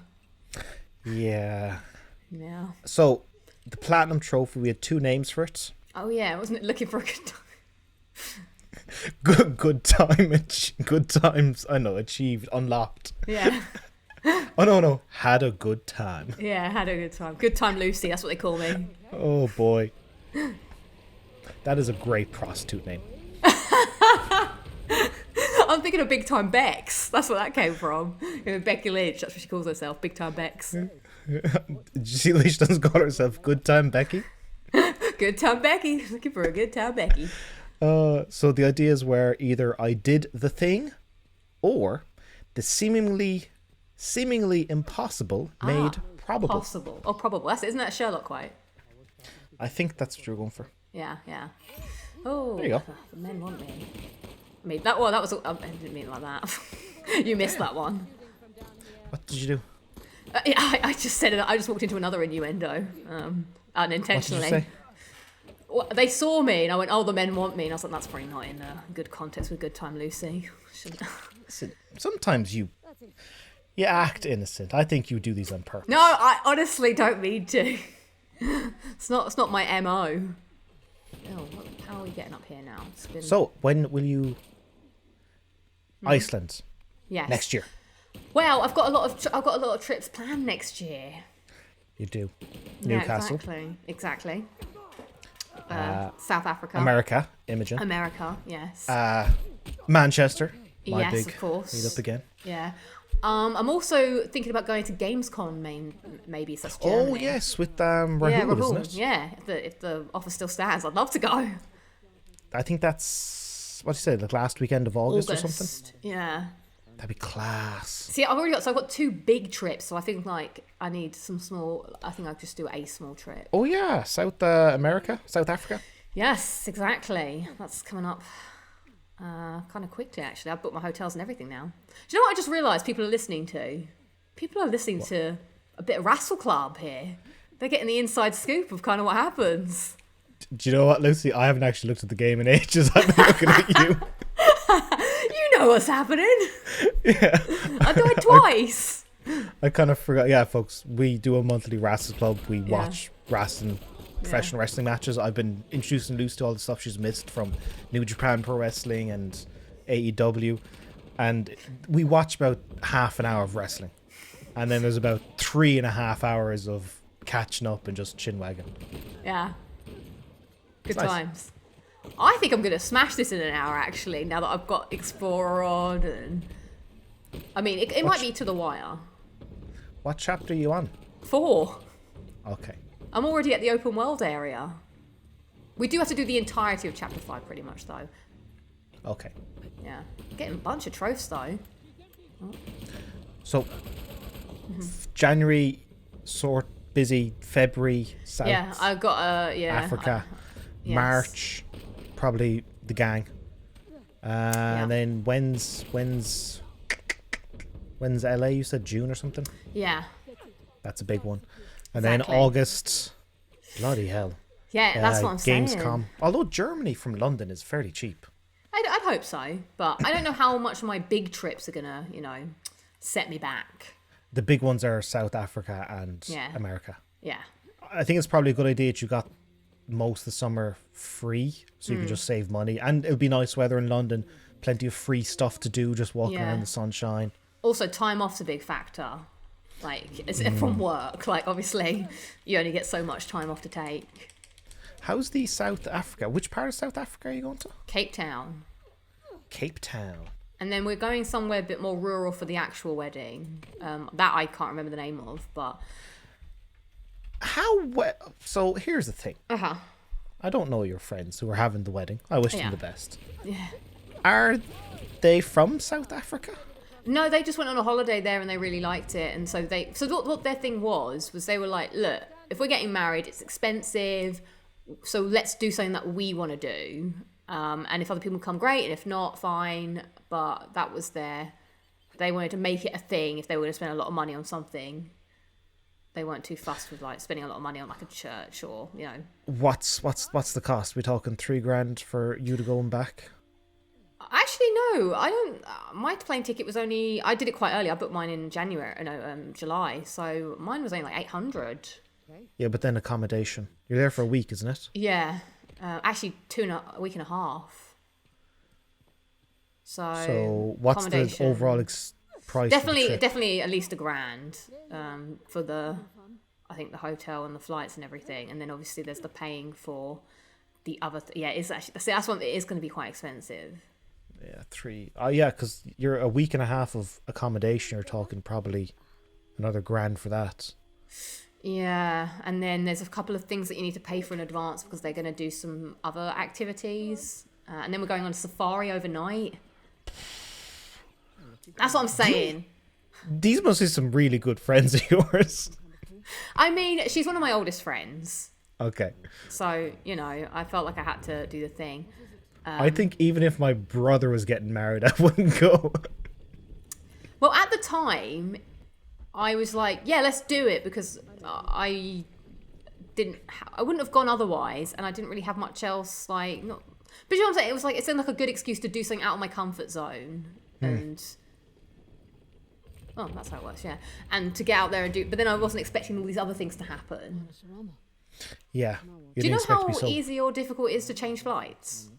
[SPEAKER 2] Yeah.
[SPEAKER 1] Yeah.
[SPEAKER 2] So, the Platinum Trophy, we had 2 names for it.
[SPEAKER 1] Oh yeah, wasn't it looking for a good time?
[SPEAKER 2] Good time, good times, I know, achieved, unlocked.
[SPEAKER 1] Yeah.
[SPEAKER 2] Oh no, had a good time.
[SPEAKER 1] Yeah, had a good time. Good time Lucy, that's what they call me.
[SPEAKER 2] Oh boy. That is a great prostitute name.
[SPEAKER 1] I'm thinking of Big Time Bex. That's where that came from. Becky Lynch, that's what she calls herself, Big Time Bex.
[SPEAKER 2] Did you see that she doesn't call herself Good Time Becky?
[SPEAKER 1] Good Time Becky. Looking for a good time Becky.
[SPEAKER 2] So the idea is where either I did the thing or the seemingly impossible made probable.
[SPEAKER 1] Possible. Oh, probable. Isn't that Sherlock quite?
[SPEAKER 2] I think that's what you're going for.
[SPEAKER 1] Yeah. Oh,
[SPEAKER 2] there you go.
[SPEAKER 1] The men want me. I mean, that was. I didn't mean it like that. You missed that one.
[SPEAKER 2] What did you do?
[SPEAKER 1] I just said it. I just walked into another innuendo, unintentionally.
[SPEAKER 2] What did you say?
[SPEAKER 1] Well, they saw me and I went, "Oh, the men want me," and I was like, "That's probably not in good context with Good Time Lucy."
[SPEAKER 2] Listen, sometimes you act innocent. I think you do these on purpose.
[SPEAKER 1] No, I honestly don't mean to. It's not my MO. Oh, how are we getting up here now?
[SPEAKER 2] So when will you? Iceland.
[SPEAKER 1] Yes.
[SPEAKER 2] Next year.
[SPEAKER 1] Well, I've got a lot of trips planned next year.
[SPEAKER 2] You do. Newcastle.
[SPEAKER 1] Yeah, exactly. South Africa.
[SPEAKER 2] America. Imogen.
[SPEAKER 1] America. Yes.
[SPEAKER 2] Manchester. My
[SPEAKER 1] yes,
[SPEAKER 2] big
[SPEAKER 1] of course.
[SPEAKER 2] meet up again.
[SPEAKER 1] Yeah. I'm also thinking about going to Gamescom, maybe such Germany.
[SPEAKER 2] Oh yes, with Rahul,
[SPEAKER 1] yeah, Rahul,
[SPEAKER 2] isn't it?
[SPEAKER 1] Yeah, if the offer still stands, I'd love to go.
[SPEAKER 2] I think that's what you said, like last weekend of August or something.
[SPEAKER 1] Yeah.
[SPEAKER 2] That'd be class.
[SPEAKER 1] See, I've got 2 big trips, so I think like I need some small. I think I'll just do a small trip.
[SPEAKER 2] Oh yeah, South Africa.
[SPEAKER 1] Yes, exactly. That's coming up kind of quickly, actually. I've booked my hotels and everything now. Do you know what I just realised people are listening to? People are listening to a bit of Wrestle Club here. They're getting the inside scoop of kind of what happens.
[SPEAKER 2] Do you know what, Lucy? I haven't actually looked at the game in ages. I've been looking at you.
[SPEAKER 1] You know what's happening.
[SPEAKER 2] Yeah.
[SPEAKER 1] I've done it twice.
[SPEAKER 2] I kind of forgot. Yeah, folks, we do a monthly Wrestle Club. We watch wrestling, professional wrestling matches. I've been introducing Lucy to all the stuff she's missed from New Japan Pro Wrestling and AEW. And we watch about half an hour of wrestling. And then there's about 3.5 hours of catching up and just chin wagging.
[SPEAKER 1] Yeah. Good
[SPEAKER 2] nice.
[SPEAKER 1] times. I think I'm going to smash this in an hour, actually, now that I've got Explorer on. And I mean, it might be to the wire.
[SPEAKER 2] What chapter are you on?
[SPEAKER 1] 4.
[SPEAKER 2] Okay.
[SPEAKER 1] I'm already at the open world area. We do have to do the entirety of chapter 5, pretty much, though.
[SPEAKER 2] Okay.
[SPEAKER 1] Yeah. Getting a bunch of trophies, though. Oh.
[SPEAKER 2] So, January, sort busy. February, South
[SPEAKER 1] Yeah, I've got
[SPEAKER 2] Africa.
[SPEAKER 1] Yes.
[SPEAKER 2] March, probably the gang. And then when's LA? You said June or something?
[SPEAKER 1] Yeah.
[SPEAKER 2] That's a big one. And
[SPEAKER 1] Exactly.
[SPEAKER 2] then August, bloody hell.
[SPEAKER 1] Yeah, that's what I'm saying.
[SPEAKER 2] Gamescom. Although Germany from London is fairly cheap.
[SPEAKER 1] I'd hope so, but I don't know how much of my big trips are gonna, set me back.
[SPEAKER 2] The big ones are South Africa and America.
[SPEAKER 1] Yeah.
[SPEAKER 2] I think it's probably a good idea that you got most of the summer free, so you can just save money. And it would be nice weather in London. Plenty of free stuff to do, just walking around in the sunshine.
[SPEAKER 1] Also, time off's a big factor. Like, from work. Like, obviously, you only get so much time off to take.
[SPEAKER 2] How's the South Africa? Which part of South Africa are you going to?
[SPEAKER 1] Cape Town.
[SPEAKER 2] Cape Town.
[SPEAKER 1] And then we're going somewhere a bit more rural for the actual wedding. That I can't remember the name of, but...
[SPEAKER 2] So here's the thing.
[SPEAKER 1] Uh-huh.
[SPEAKER 2] I don't know your friends who are having the wedding. I wish them the best.
[SPEAKER 1] Yeah.
[SPEAKER 2] Are they from South Africa?
[SPEAKER 1] No, they just went on a holiday there and they really liked it. And so what their thing was they were like, look, if we're getting married, it's expensive. So let's do something that we want to do. And if other people come, great. And if not, fine. But that was they wanted to make it a thing. If they were going to spend a lot of money on something, they weren't too fussed with like spending a lot of money on like a church or,
[SPEAKER 2] What's the cost? We're talking $3,000 for you to go and back?
[SPEAKER 1] Actually, no, I don't. My plane ticket was only. I did it quite early. I booked mine in July. So mine was only like 800.
[SPEAKER 2] Yeah, but then accommodation. You're there for a week, isn't it?
[SPEAKER 1] Yeah, actually a week and a half. So
[SPEAKER 2] what's the overall price?
[SPEAKER 1] Definitely at least $1,000 for I think the hotel and the flights and everything, and then obviously there's the paying for the other. It's actually that's one. It is going to be quite expensive.
[SPEAKER 2] Yeah, 3. Yeah, because you're a week and a half of accommodation. You're talking probably another $1,000 for that.
[SPEAKER 1] Yeah, and then there's a couple of things that you need to pay for in advance because they're going to do some other activities, and then we're going on a safari overnight. That's what I'm saying.
[SPEAKER 2] These must be some really good friends of yours.
[SPEAKER 1] I mean, she's one of my oldest friends.
[SPEAKER 2] Okay.
[SPEAKER 1] So, I felt like I had to do the thing.
[SPEAKER 2] I think even if my brother was getting married, I wouldn't go.
[SPEAKER 1] Well, at the time, I was like, yeah, let's do it, because I wouldn't have gone otherwise, and I didn't really have much else, like, not, but you know what I'm saying? It was like, it seemed like a good excuse to do something out of my comfort zone, and, oh, that's how it works, yeah, and to get out there and do, but then I wasn't expecting all these other things to happen.
[SPEAKER 2] Yeah.
[SPEAKER 1] Do you know how easy or difficult it is to change flights?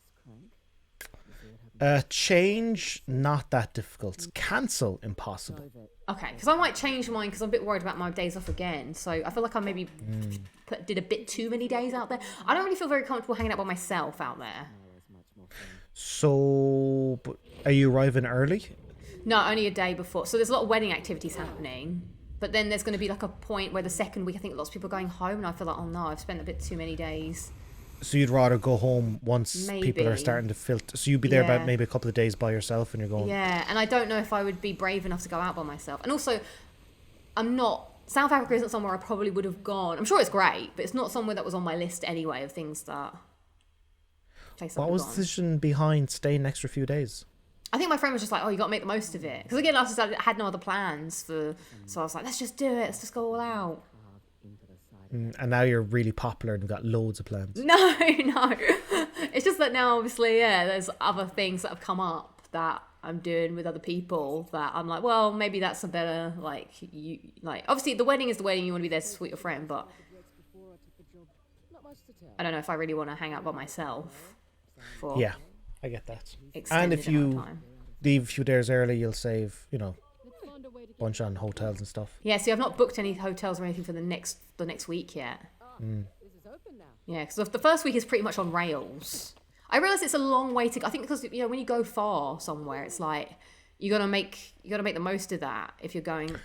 [SPEAKER 2] Change, not that difficult. Cancel, impossible.
[SPEAKER 1] Okay, because I might change mine because I'm a bit worried about my days off again. So I feel like I maybe did a bit too many days out there. I don't really feel very comfortable hanging out by myself out there.
[SPEAKER 2] So, but are you arriving early?
[SPEAKER 1] No, only a day before. So there's a lot of wedding activities happening. But then there's going to be like a point where the second week, I think lots of people are going home, and I feel like, oh no, I've spent a bit too many days.
[SPEAKER 2] So you'd rather go home once people are starting to filter. So you'd be there about maybe a couple of days by yourself, and you're going.
[SPEAKER 1] Yeah, and I don't know if I would be brave enough to go out by myself. And also, I'm not. South Africa isn't somewhere I probably would have gone. I'm sure it's great, but it's not somewhere that was on my list anyway of things that.
[SPEAKER 2] What was the decision behind staying an extra few days?
[SPEAKER 1] I think my friend was just like, oh, you got to make the most of it. Because again, I had no other plans for. So I was like, let's just do it. Let's just go all out.
[SPEAKER 2] And now you're really popular and you've got loads of plans.
[SPEAKER 1] No. It's just that now, obviously, there's other things that have come up that I'm doing with other people that I'm like, well, maybe that's a better, obviously the wedding is the wedding, you want to be there to support your friend, but I don't know if I really want to hang out by myself.
[SPEAKER 2] Yeah, I get that. And if you leave a few days early, you'll save, bunch on hotels and stuff.
[SPEAKER 1] Yeah, see, I've not booked any hotels or anything for the next week yet. Yeah, because the first week is pretty much on rails. I realise it's a long way to go. I think because when you go far somewhere, it's like you gotta make the most of that if you're going.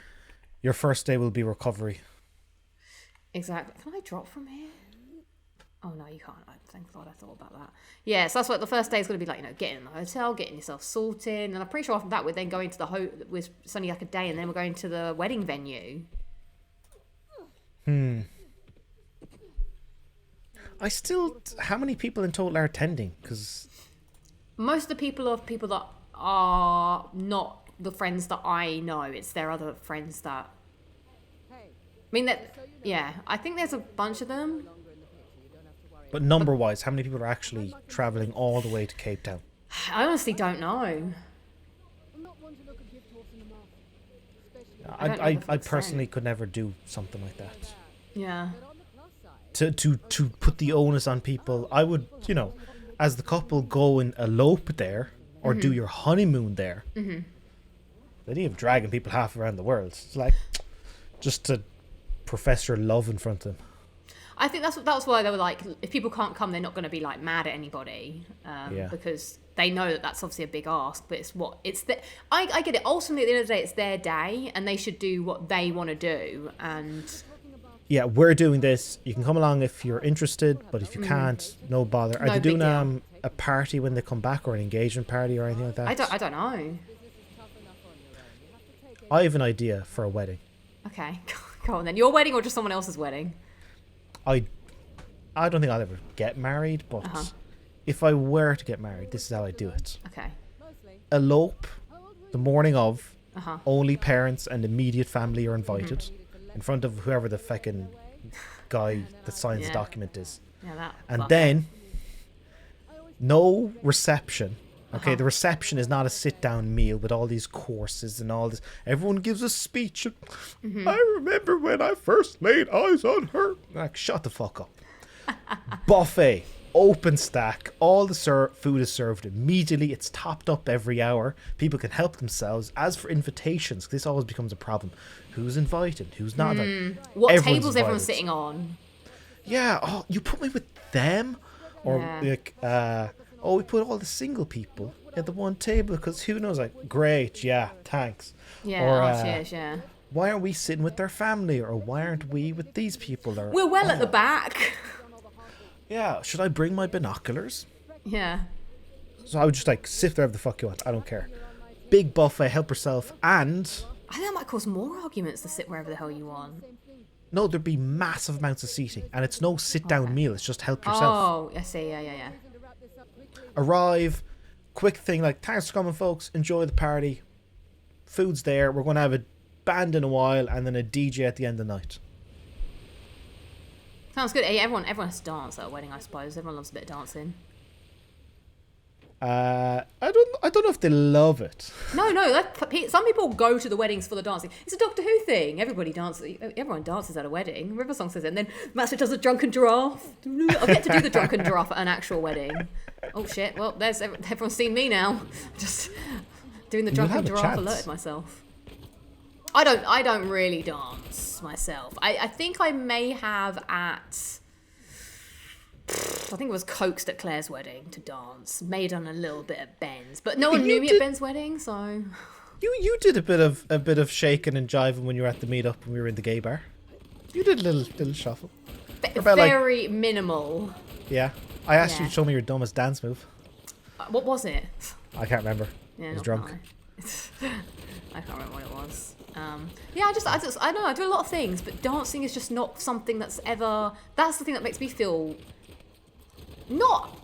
[SPEAKER 2] Your first day will be recovery.
[SPEAKER 1] Exactly. Can I drop from here? Oh no, you can't. Thank God I thought about that. Yeah, so that's what the first day is going to be like. Getting in the hotel, getting yourself sorted, and I'm pretty sure after that we're then going to it's only like a day, and then we're going to the wedding venue.
[SPEAKER 2] How many people in total are attending? Because
[SPEAKER 1] most of the people are people that are not the friends that I know. It's their other friends that. I think there's a bunch of them.
[SPEAKER 2] But number-wise, how many people are actually travelling all the way to Cape Town?
[SPEAKER 1] I honestly don't know.
[SPEAKER 2] I personally could never do something like that.
[SPEAKER 1] Yeah.
[SPEAKER 2] To put the onus on people, I would, as the couple go and elope there or do your honeymoon there. The idea of dragging people half around the world, it's like just to profess your love in front of them.
[SPEAKER 1] I think that's why they were like, if people can't come, they're not going to be like mad at anybody, because they know that that's obviously a big ask. But I get it. Ultimately, at the end of the day, it's their day, and they should do what they want to do. And
[SPEAKER 2] yeah, we're doing this. You can come along if you're interested, but if you can't, no bother. Are they doing a party when they come back, or an engagement party, or anything like that?
[SPEAKER 1] I don't know.
[SPEAKER 2] I have an idea for a wedding.
[SPEAKER 1] Okay, go on then. Your wedding or just someone else's wedding?
[SPEAKER 2] I don't think I'll ever get married, but if I were to get married, this is how I do it.
[SPEAKER 1] Okay.
[SPEAKER 2] Elope the morning of. Only parents and immediate family are invited in front of whoever the feckin' guy that signs the document is.
[SPEAKER 1] Yeah,
[SPEAKER 2] and then no reception. Okay, the reception is not a sit-down meal with all these courses and all this. Everyone gives a speech. I remember when I first laid eyes on her. Like, shut the fuck up. Buffet, open stack. All the food is served immediately. It's topped up every hour. People can help themselves. As for invitations, this always becomes a problem. Who's invited? Who's not invited?
[SPEAKER 1] What tables everyone's sitting on?
[SPEAKER 2] Yeah. Oh, you put me with them, or we put all the single people at the one table because who knows? Like, great, yeah, thanks.
[SPEAKER 1] Yeah, cheers, yeah.
[SPEAKER 2] Why aren't we sitting with their family, or why aren't we with these people? Or
[SPEAKER 1] we're well at the back.
[SPEAKER 2] Yeah, should I bring my binoculars?
[SPEAKER 1] Yeah.
[SPEAKER 2] So I would just sit wherever the fuck you want. I don't care. Big buffet, help yourself, and
[SPEAKER 1] I think that might cause more arguments to sit wherever the hell you want.
[SPEAKER 2] No, there'd be massive amounts of seating, and it's no sit-down meal. It's just help yourself.
[SPEAKER 1] Oh, I see. Yeah.
[SPEAKER 2] Arrive, quick thing like, thanks for coming, folks. Enjoy the party. Food's there. We're going to have a band in a while and then a DJ at the end of the night.
[SPEAKER 1] Sounds good. Everyone has to dance at a wedding, I suppose. Everyone loves a bit of dancing.
[SPEAKER 2] I don't know if they love it.
[SPEAKER 1] No. Some people go to the weddings for the dancing. It's a Doctor Who thing. Everyone dances at a wedding. River Song says it. And then Master does a drunken giraffe. I get to do the drunken giraffe at an actual wedding. Oh shit! Well, everyone's seen me now. Just doing the drunken giraffe. Alerted myself. I don't really dance myself. I think I may have at. I think it was coaxed at Claire's wedding to dance. May have done a little bit at Ben's, but no one knew me at Ben's wedding, so.
[SPEAKER 2] You did a bit of shaking and jiving when you were at the meetup when we were in the gay bar. You did a little shuffle.
[SPEAKER 1] Very minimal.
[SPEAKER 2] Yeah, I asked you to show me your dumbest dance move.
[SPEAKER 1] What was it?
[SPEAKER 2] I can't remember.
[SPEAKER 1] Yeah,
[SPEAKER 2] I was drunk.
[SPEAKER 1] I can't remember what it was. I know I do a lot of things, but dancing is just not something that's ever. That's the thing that makes me feel not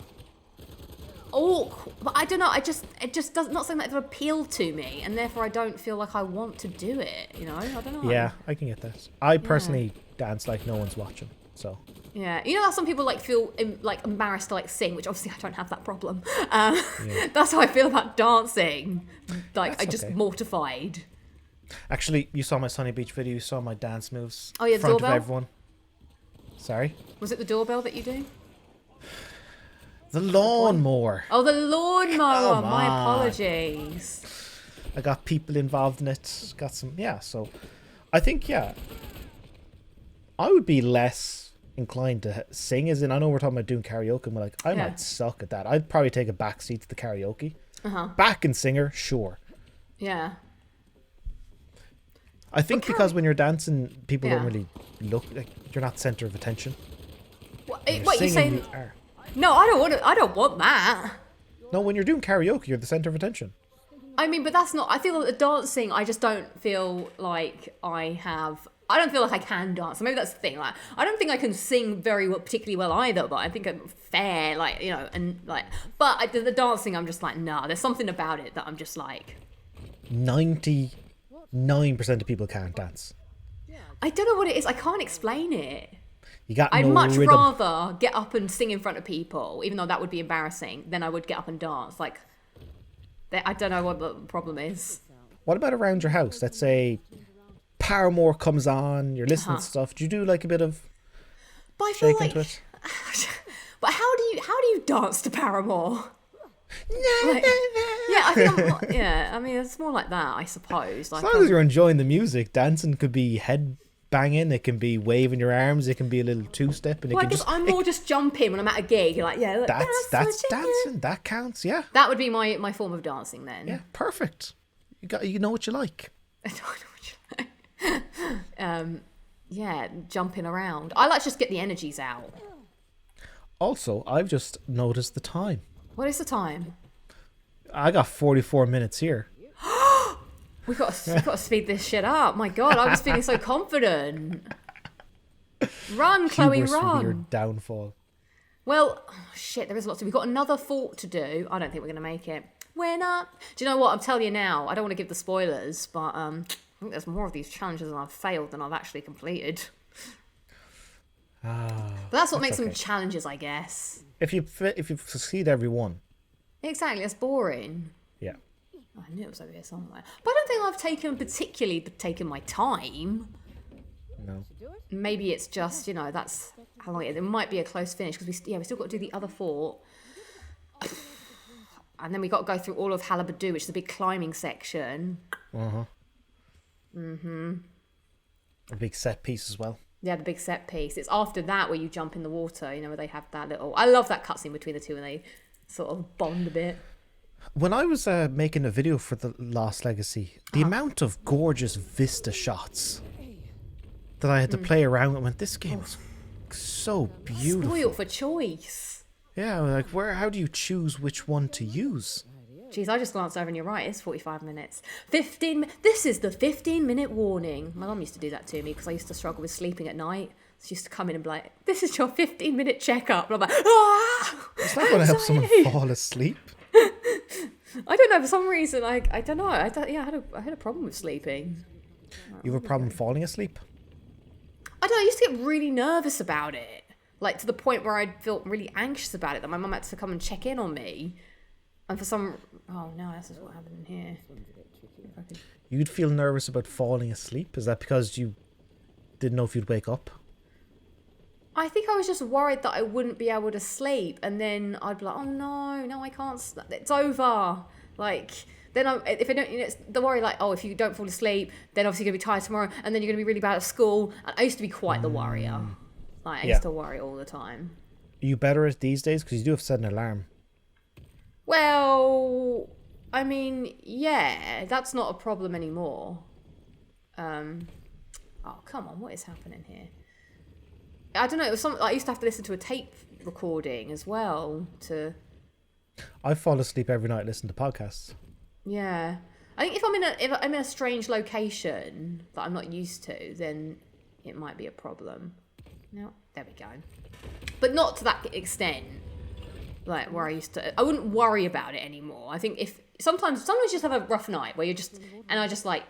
[SPEAKER 1] awkward. But I don't know. It just does not something that ever appealed to me, and therefore I don't feel like I want to do it. You know, I don't know.
[SPEAKER 2] Yeah, I can get that. I personally dance like no one's watching. So.
[SPEAKER 1] Yeah, you know how some people like feel like embarrassed to like sing, which obviously I don't have that problem. That's how I feel about dancing. Like I just mortified.
[SPEAKER 2] Actually, you saw my Sunny Beach video. You saw my dance moves.
[SPEAKER 1] Oh yeah, the
[SPEAKER 2] front
[SPEAKER 1] doorbell.
[SPEAKER 2] Of everyone. Sorry.
[SPEAKER 1] Was it the doorbell that you do?
[SPEAKER 2] The lawnmower.
[SPEAKER 1] Oh, the lawnmower. My apologies.
[SPEAKER 2] I got people involved in it. Got some. Yeah. So, I think I would be less inclined to sing, as in I know we're talking about doing karaoke and we're like I might suck at that. I'd probably take a back seat to the karaoke. Back and singer, sure.
[SPEAKER 1] Yeah.
[SPEAKER 2] I think because when you're dancing, people don't really look like you're not center of attention.
[SPEAKER 1] What you saying? No, I don't want that.
[SPEAKER 2] No, when you're doing karaoke, you're the center of attention.
[SPEAKER 1] I mean, but that's not. I feel like the dancing. I just don't feel like I don't feel like I can dance. So maybe that's the thing. Like, I don't think I can sing particularly well either. But I think I'm fair. Like, you know, and like, but the dancing, I'm just like, nah. There's something about it that I'm just like. 99%
[SPEAKER 2] of people can't dance.
[SPEAKER 1] I don't know what it is. I can't explain it.
[SPEAKER 2] I'd
[SPEAKER 1] much rather get up and sing in front of people, even though that would be embarrassing, than I would get up and dance. Like, I don't know what the problem is.
[SPEAKER 2] What about around your house? Let's say Paramore comes on, you're listening to stuff. Do you do like a bit of shaking to it?
[SPEAKER 1] But how do you dance to Paramore? I mean, it's more like that, I suppose. Like,
[SPEAKER 2] as long as you're enjoying the music, dancing could be head banging, it can be waving your arms, it can be a little two-step, and
[SPEAKER 1] I'm more just jumping when I'm at a gig. You're like, look,
[SPEAKER 2] that's dancing. That counts, yeah.
[SPEAKER 1] That would be my form of dancing then.
[SPEAKER 2] Yeah, perfect. You know what you like.
[SPEAKER 1] I don't know what you like. Jumping around. I like to just get the energies out.
[SPEAKER 2] Also, I've just noticed the time.
[SPEAKER 1] What is the time?
[SPEAKER 2] I got 44 minutes here.
[SPEAKER 1] We got to speed this shit up. My God, I was feeling so confident. Run, Chloe, run.
[SPEAKER 2] Your downfall.
[SPEAKER 1] Well, shit, there is lots. We've got another fort to do. I don't think we're going to make it. We're not. Do you know what? I'm telling you now. I don't want to give the spoilers, but I think there's more of these challenges that I've failed than I've actually completed. But that's what makes them challenges, I guess.
[SPEAKER 2] If you succeed every one.
[SPEAKER 1] Exactly, that's boring.
[SPEAKER 2] Yeah.
[SPEAKER 1] Oh, I knew it was over here somewhere. But I don't think I've taken my time.
[SPEAKER 2] No.
[SPEAKER 1] Maybe it's just, that's how long it might be a close finish because we still got to do the other fort. And then we got to go through all of Halabadu, which is a big climbing section.
[SPEAKER 2] A big set piece as well.
[SPEAKER 1] Yeah, the big set piece. It's after that where you jump in the water, where they have that little. I love that cutscene between the two and they sort of bond a bit.
[SPEAKER 2] When I was making a video for The Lost Legacy, the amount of gorgeous vista shots that I had to play around with, this game was so beautiful.
[SPEAKER 1] Spoiled for choice.
[SPEAKER 2] Yeah, like how do you choose which one to use?
[SPEAKER 1] Jeez, I just glanced over and you're right, it's 45 minutes. This is the 15-minute warning. My mum used to do that to me because I used to struggle with sleeping at night. She used to come in and be like, this is your 15-minute checkup. And I'm like,
[SPEAKER 2] It's not going to help someone fall asleep.
[SPEAKER 1] I don't know. For some reason, I don't know. I had a problem with sleeping.
[SPEAKER 2] You have a problem falling asleep?
[SPEAKER 1] I don't know. I used to get really nervous about it, like to the point where I felt really anxious about it. That my mum had to come and check in on me, and for some, oh no, this is what happened here.
[SPEAKER 2] You'd feel nervous about falling asleep? Is that because you didn't know if you'd wake up?
[SPEAKER 1] I think I was just worried that I wouldn't be able to sleep, and then I'd be like, "Oh no, I can't. It's over." Like then, if I don't, it's the worry like, "Oh, if you don't fall asleep, then obviously you're gonna be tired tomorrow, and then you're gonna be really bad at school." And I used to be quite the worrier. Like I used to worry all the time.
[SPEAKER 2] Are you better at these days? Because you do have to set an alarm.
[SPEAKER 1] Well, I mean, yeah, that's not a problem anymore. Oh come on, what is happening here? I don't know. It was I used to have to listen to a tape recording as well to.
[SPEAKER 2] I fall asleep every night listening to podcasts.
[SPEAKER 1] Yeah, I think if I'm in a strange location that I'm not used to, then it might be a problem. No, there we go. But not to that extent. Like where I used to, I wouldn't worry about it anymore. I think if sometimes you just have a rough night where you're just, and I just like,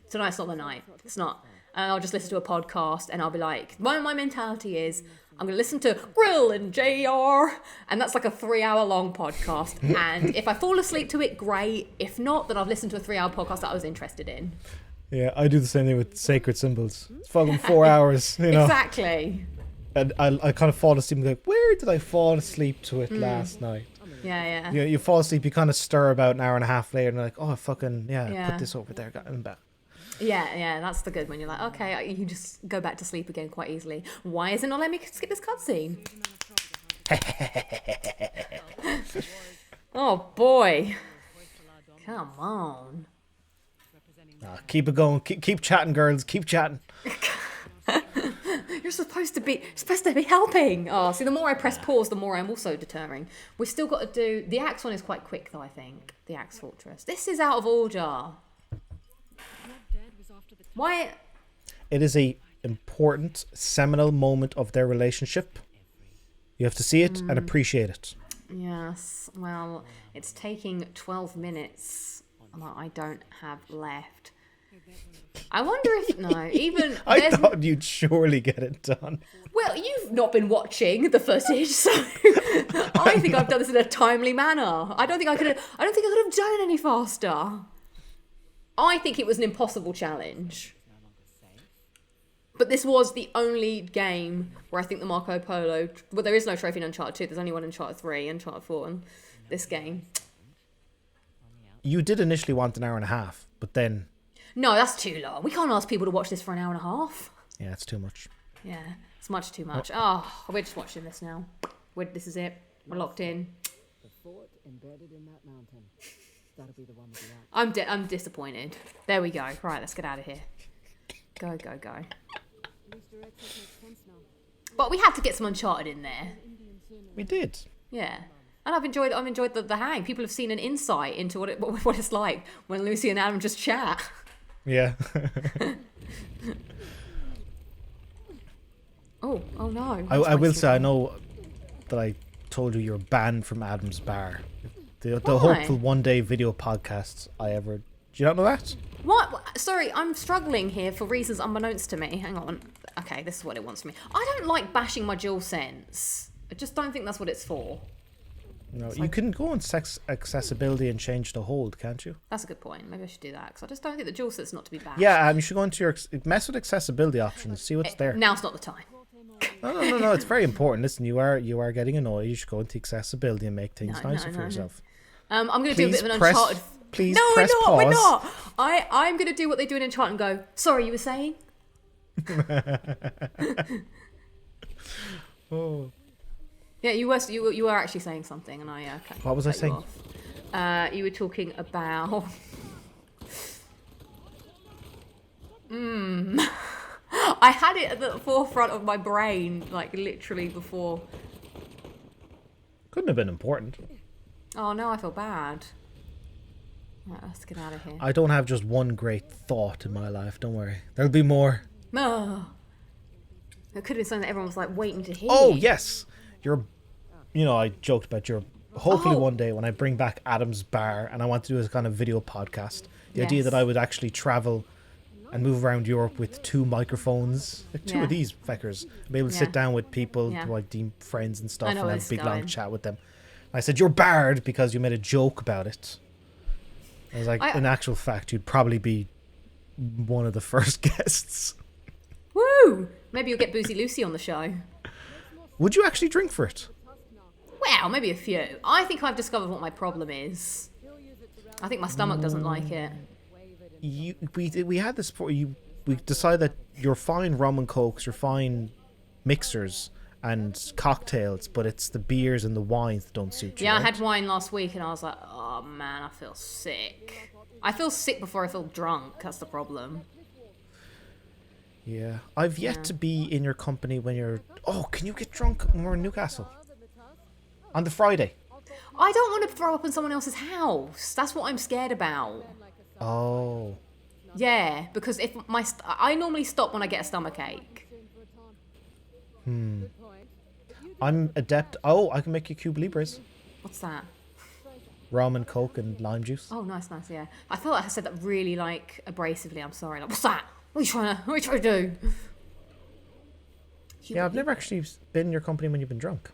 [SPEAKER 1] tonight's not the night. It's not. And I'll just listen to a podcast and I'll be like, my mentality is I'm going to listen to Grill and JR. And that's like a 3-hour long podcast. And if I fall asleep to it, great. If not, then I've listened to a 3-hour podcast that I was interested in.
[SPEAKER 2] Yeah, I do the same thing with Sacred Symbols. It's fucking 4 hours, you know.
[SPEAKER 1] Exactly.
[SPEAKER 2] And I kind of fall asleep and go, where did I fall asleep to it last night?
[SPEAKER 1] Yeah.
[SPEAKER 2] You fall asleep, you kind of stir about an hour and a half later and you're like, oh, fucking, put this over there, got him back.
[SPEAKER 1] Yeah, that's the good when you're like, okay, you just go back to sleep again quite easily. Why isn't it not letting me skip this cutscene? Oh boy. Come on.
[SPEAKER 2] Keep it going. Keep chatting, girls. Keep chatting.
[SPEAKER 1] You're supposed to be helping. Oh, see, the more I press pause, the more I'm also deterring. We've still got to do... The axe one is quite quick, though, I think. The axe fortress. This is out of order. Why?
[SPEAKER 2] It is a important, seminal moment of their relationship. You have to see it and appreciate it.
[SPEAKER 1] Yes. Well, it's taking 12 minutes that I don't have left. I wonder if... No, even...
[SPEAKER 2] I thought you'd surely get it done.
[SPEAKER 1] Well, you've not been watching the footage, so I think I've done this in a timely manner. I don't think I could have done it any faster. I think it was an impossible challenge. But this was the only game where I think the Marco Polo... Well, there is no trophy in Uncharted 2. There's only one in Uncharted 3 and Uncharted 4 and this game.
[SPEAKER 2] You did initially want an hour and a half, but then...
[SPEAKER 1] No, that's too long. We can't ask people to watch this for an hour and a half.
[SPEAKER 2] Yeah, it's too much.
[SPEAKER 1] Yeah, it's much too much. Oh, we're just watching this now. This is it. We're locked in.
[SPEAKER 3] The fort embedded in that mountain. That'll be the one with the axe.
[SPEAKER 1] I'm disappointed. There we go. Right, let's get out of here. Go. But we had to get some Uncharted in there.
[SPEAKER 2] We did.
[SPEAKER 1] Yeah. And I've enjoyed the hang. People have seen an insight into what it's like when Lucy and Adam just chat.
[SPEAKER 2] Yeah.
[SPEAKER 1] Oh no.
[SPEAKER 2] I will say, I know that I told you you're banned from Adam's Bar. The hopeful one-day video podcasts I ever... Do you not know that?
[SPEAKER 1] What? Sorry, I'm struggling here for reasons unbeknownst to me. Hang on. Okay, this is what it wants from me. I don't like bashing my DualSense. I just don't think that's what it's for.
[SPEAKER 2] No, you can go on accessibility and change the hold, can't you?
[SPEAKER 1] That's a good point. Maybe I should do that because I just don't think the DualSense's not to be bashed.
[SPEAKER 2] Yeah, you should go into your... Mess with accessibility options, see what's there.
[SPEAKER 1] Now's not the time.
[SPEAKER 2] No, it's very important. Listen, you are getting annoyed. You should go into accessibility and make things nicer for yourself.
[SPEAKER 1] I'm going to do a bit of an Uncharted...
[SPEAKER 2] Please press pause.
[SPEAKER 1] We're not. I'm going to do what they do in Uncharted and go, sorry, you were saying?
[SPEAKER 2] Oh.
[SPEAKER 1] Yeah, you were actually saying something, and I
[SPEAKER 2] what was I saying?
[SPEAKER 1] You were talking about. I had it at the forefront of my brain, like literally before.
[SPEAKER 2] Couldn't have been important.
[SPEAKER 1] Oh no, I feel bad. Right, let's get out of here.
[SPEAKER 2] I don't have just one great thought in my life. Don't worry, there'll be more.
[SPEAKER 1] Oh. It could have been something that everyone was like waiting to hear.
[SPEAKER 2] Oh yes, I joked about your hopefully
[SPEAKER 1] Oh.
[SPEAKER 2] one day when I bring back Adam's Bar and I want to do a kind of video podcast, the idea
[SPEAKER 1] Yes.
[SPEAKER 2] that I would actually travel and move around Europe with 2 microphones, like 2
[SPEAKER 1] Yeah.
[SPEAKER 2] of these feckers, and be able to
[SPEAKER 1] Yeah.
[SPEAKER 2] sit down with people
[SPEAKER 1] Yeah.
[SPEAKER 2] who I deem friends and stuff
[SPEAKER 1] I
[SPEAKER 2] and
[SPEAKER 1] know where
[SPEAKER 2] have
[SPEAKER 1] this
[SPEAKER 2] a big
[SPEAKER 1] is
[SPEAKER 2] long
[SPEAKER 1] going.
[SPEAKER 2] chat with them. I said, you're barred because you made a joke about it. I was like, in actual fact, you'd probably be one of the first guests.
[SPEAKER 1] Woo! Maybe you'll get Boozy Lucy on the show.
[SPEAKER 2] Would you actually drink for it?
[SPEAKER 1] Well, maybe a few. I think I've discovered what my problem is. I think my stomach doesn't like it.
[SPEAKER 2] We had this before. We decided that you're fine rum and cokes, you're fine mixers and cocktails, but it's the beers and the wines that don't suit you.
[SPEAKER 1] Yeah,
[SPEAKER 2] right?
[SPEAKER 1] I had wine last week and I was like, oh man, I feel sick. I feel sick before I feel drunk. That's the problem.
[SPEAKER 2] Yeah, I've yet to be in your company when you're. Oh, can you get drunk when we're in Newcastle on the Friday?
[SPEAKER 1] I don't want to throw up in someone else's house. That's what I'm scared about.
[SPEAKER 2] Oh,
[SPEAKER 1] Yeah, because if I normally stop when I get a stomach ache.
[SPEAKER 2] I'm adept. Oh, I can make you Cuba Libres,
[SPEAKER 1] What's that?
[SPEAKER 2] rum and coke and lime juice.
[SPEAKER 1] Oh, nice, yeah. I feel like I said that really like abrasively. I'm sorry. Like, what's that? What are you trying to do?
[SPEAKER 2] Yeah, I've never actually been in your company when you've been drunk.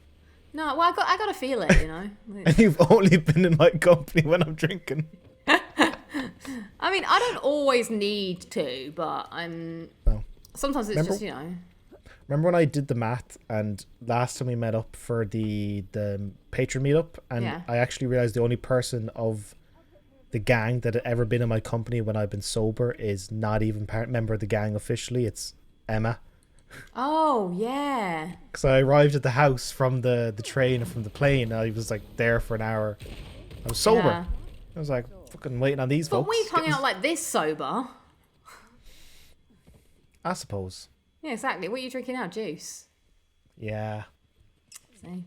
[SPEAKER 1] No, well, I got to feel it, you know.
[SPEAKER 2] And you've only been in my company when I'm drinking.
[SPEAKER 1] I mean, I don't always need to, but
[SPEAKER 2] No.
[SPEAKER 1] sometimes it's
[SPEAKER 2] Remember-
[SPEAKER 1] just, you know.
[SPEAKER 2] Remember when I did the math and last time we met up for the patron meetup, and
[SPEAKER 1] Yeah.
[SPEAKER 2] I actually realized the only person of the gang that had ever been in my company when I've been sober is not even member of the gang officially. It's Emma.
[SPEAKER 1] Oh, yeah.
[SPEAKER 2] Because I arrived at the house from the train and from the plane. I was like there for an hour. I was sober.
[SPEAKER 1] Yeah.
[SPEAKER 2] I was like fucking waiting on these
[SPEAKER 1] But
[SPEAKER 2] folks.
[SPEAKER 1] we've hung out like this sober.
[SPEAKER 2] I suppose.
[SPEAKER 1] Yeah, exactly. What are you drinking now? Juice.
[SPEAKER 2] Yeah.
[SPEAKER 1] See?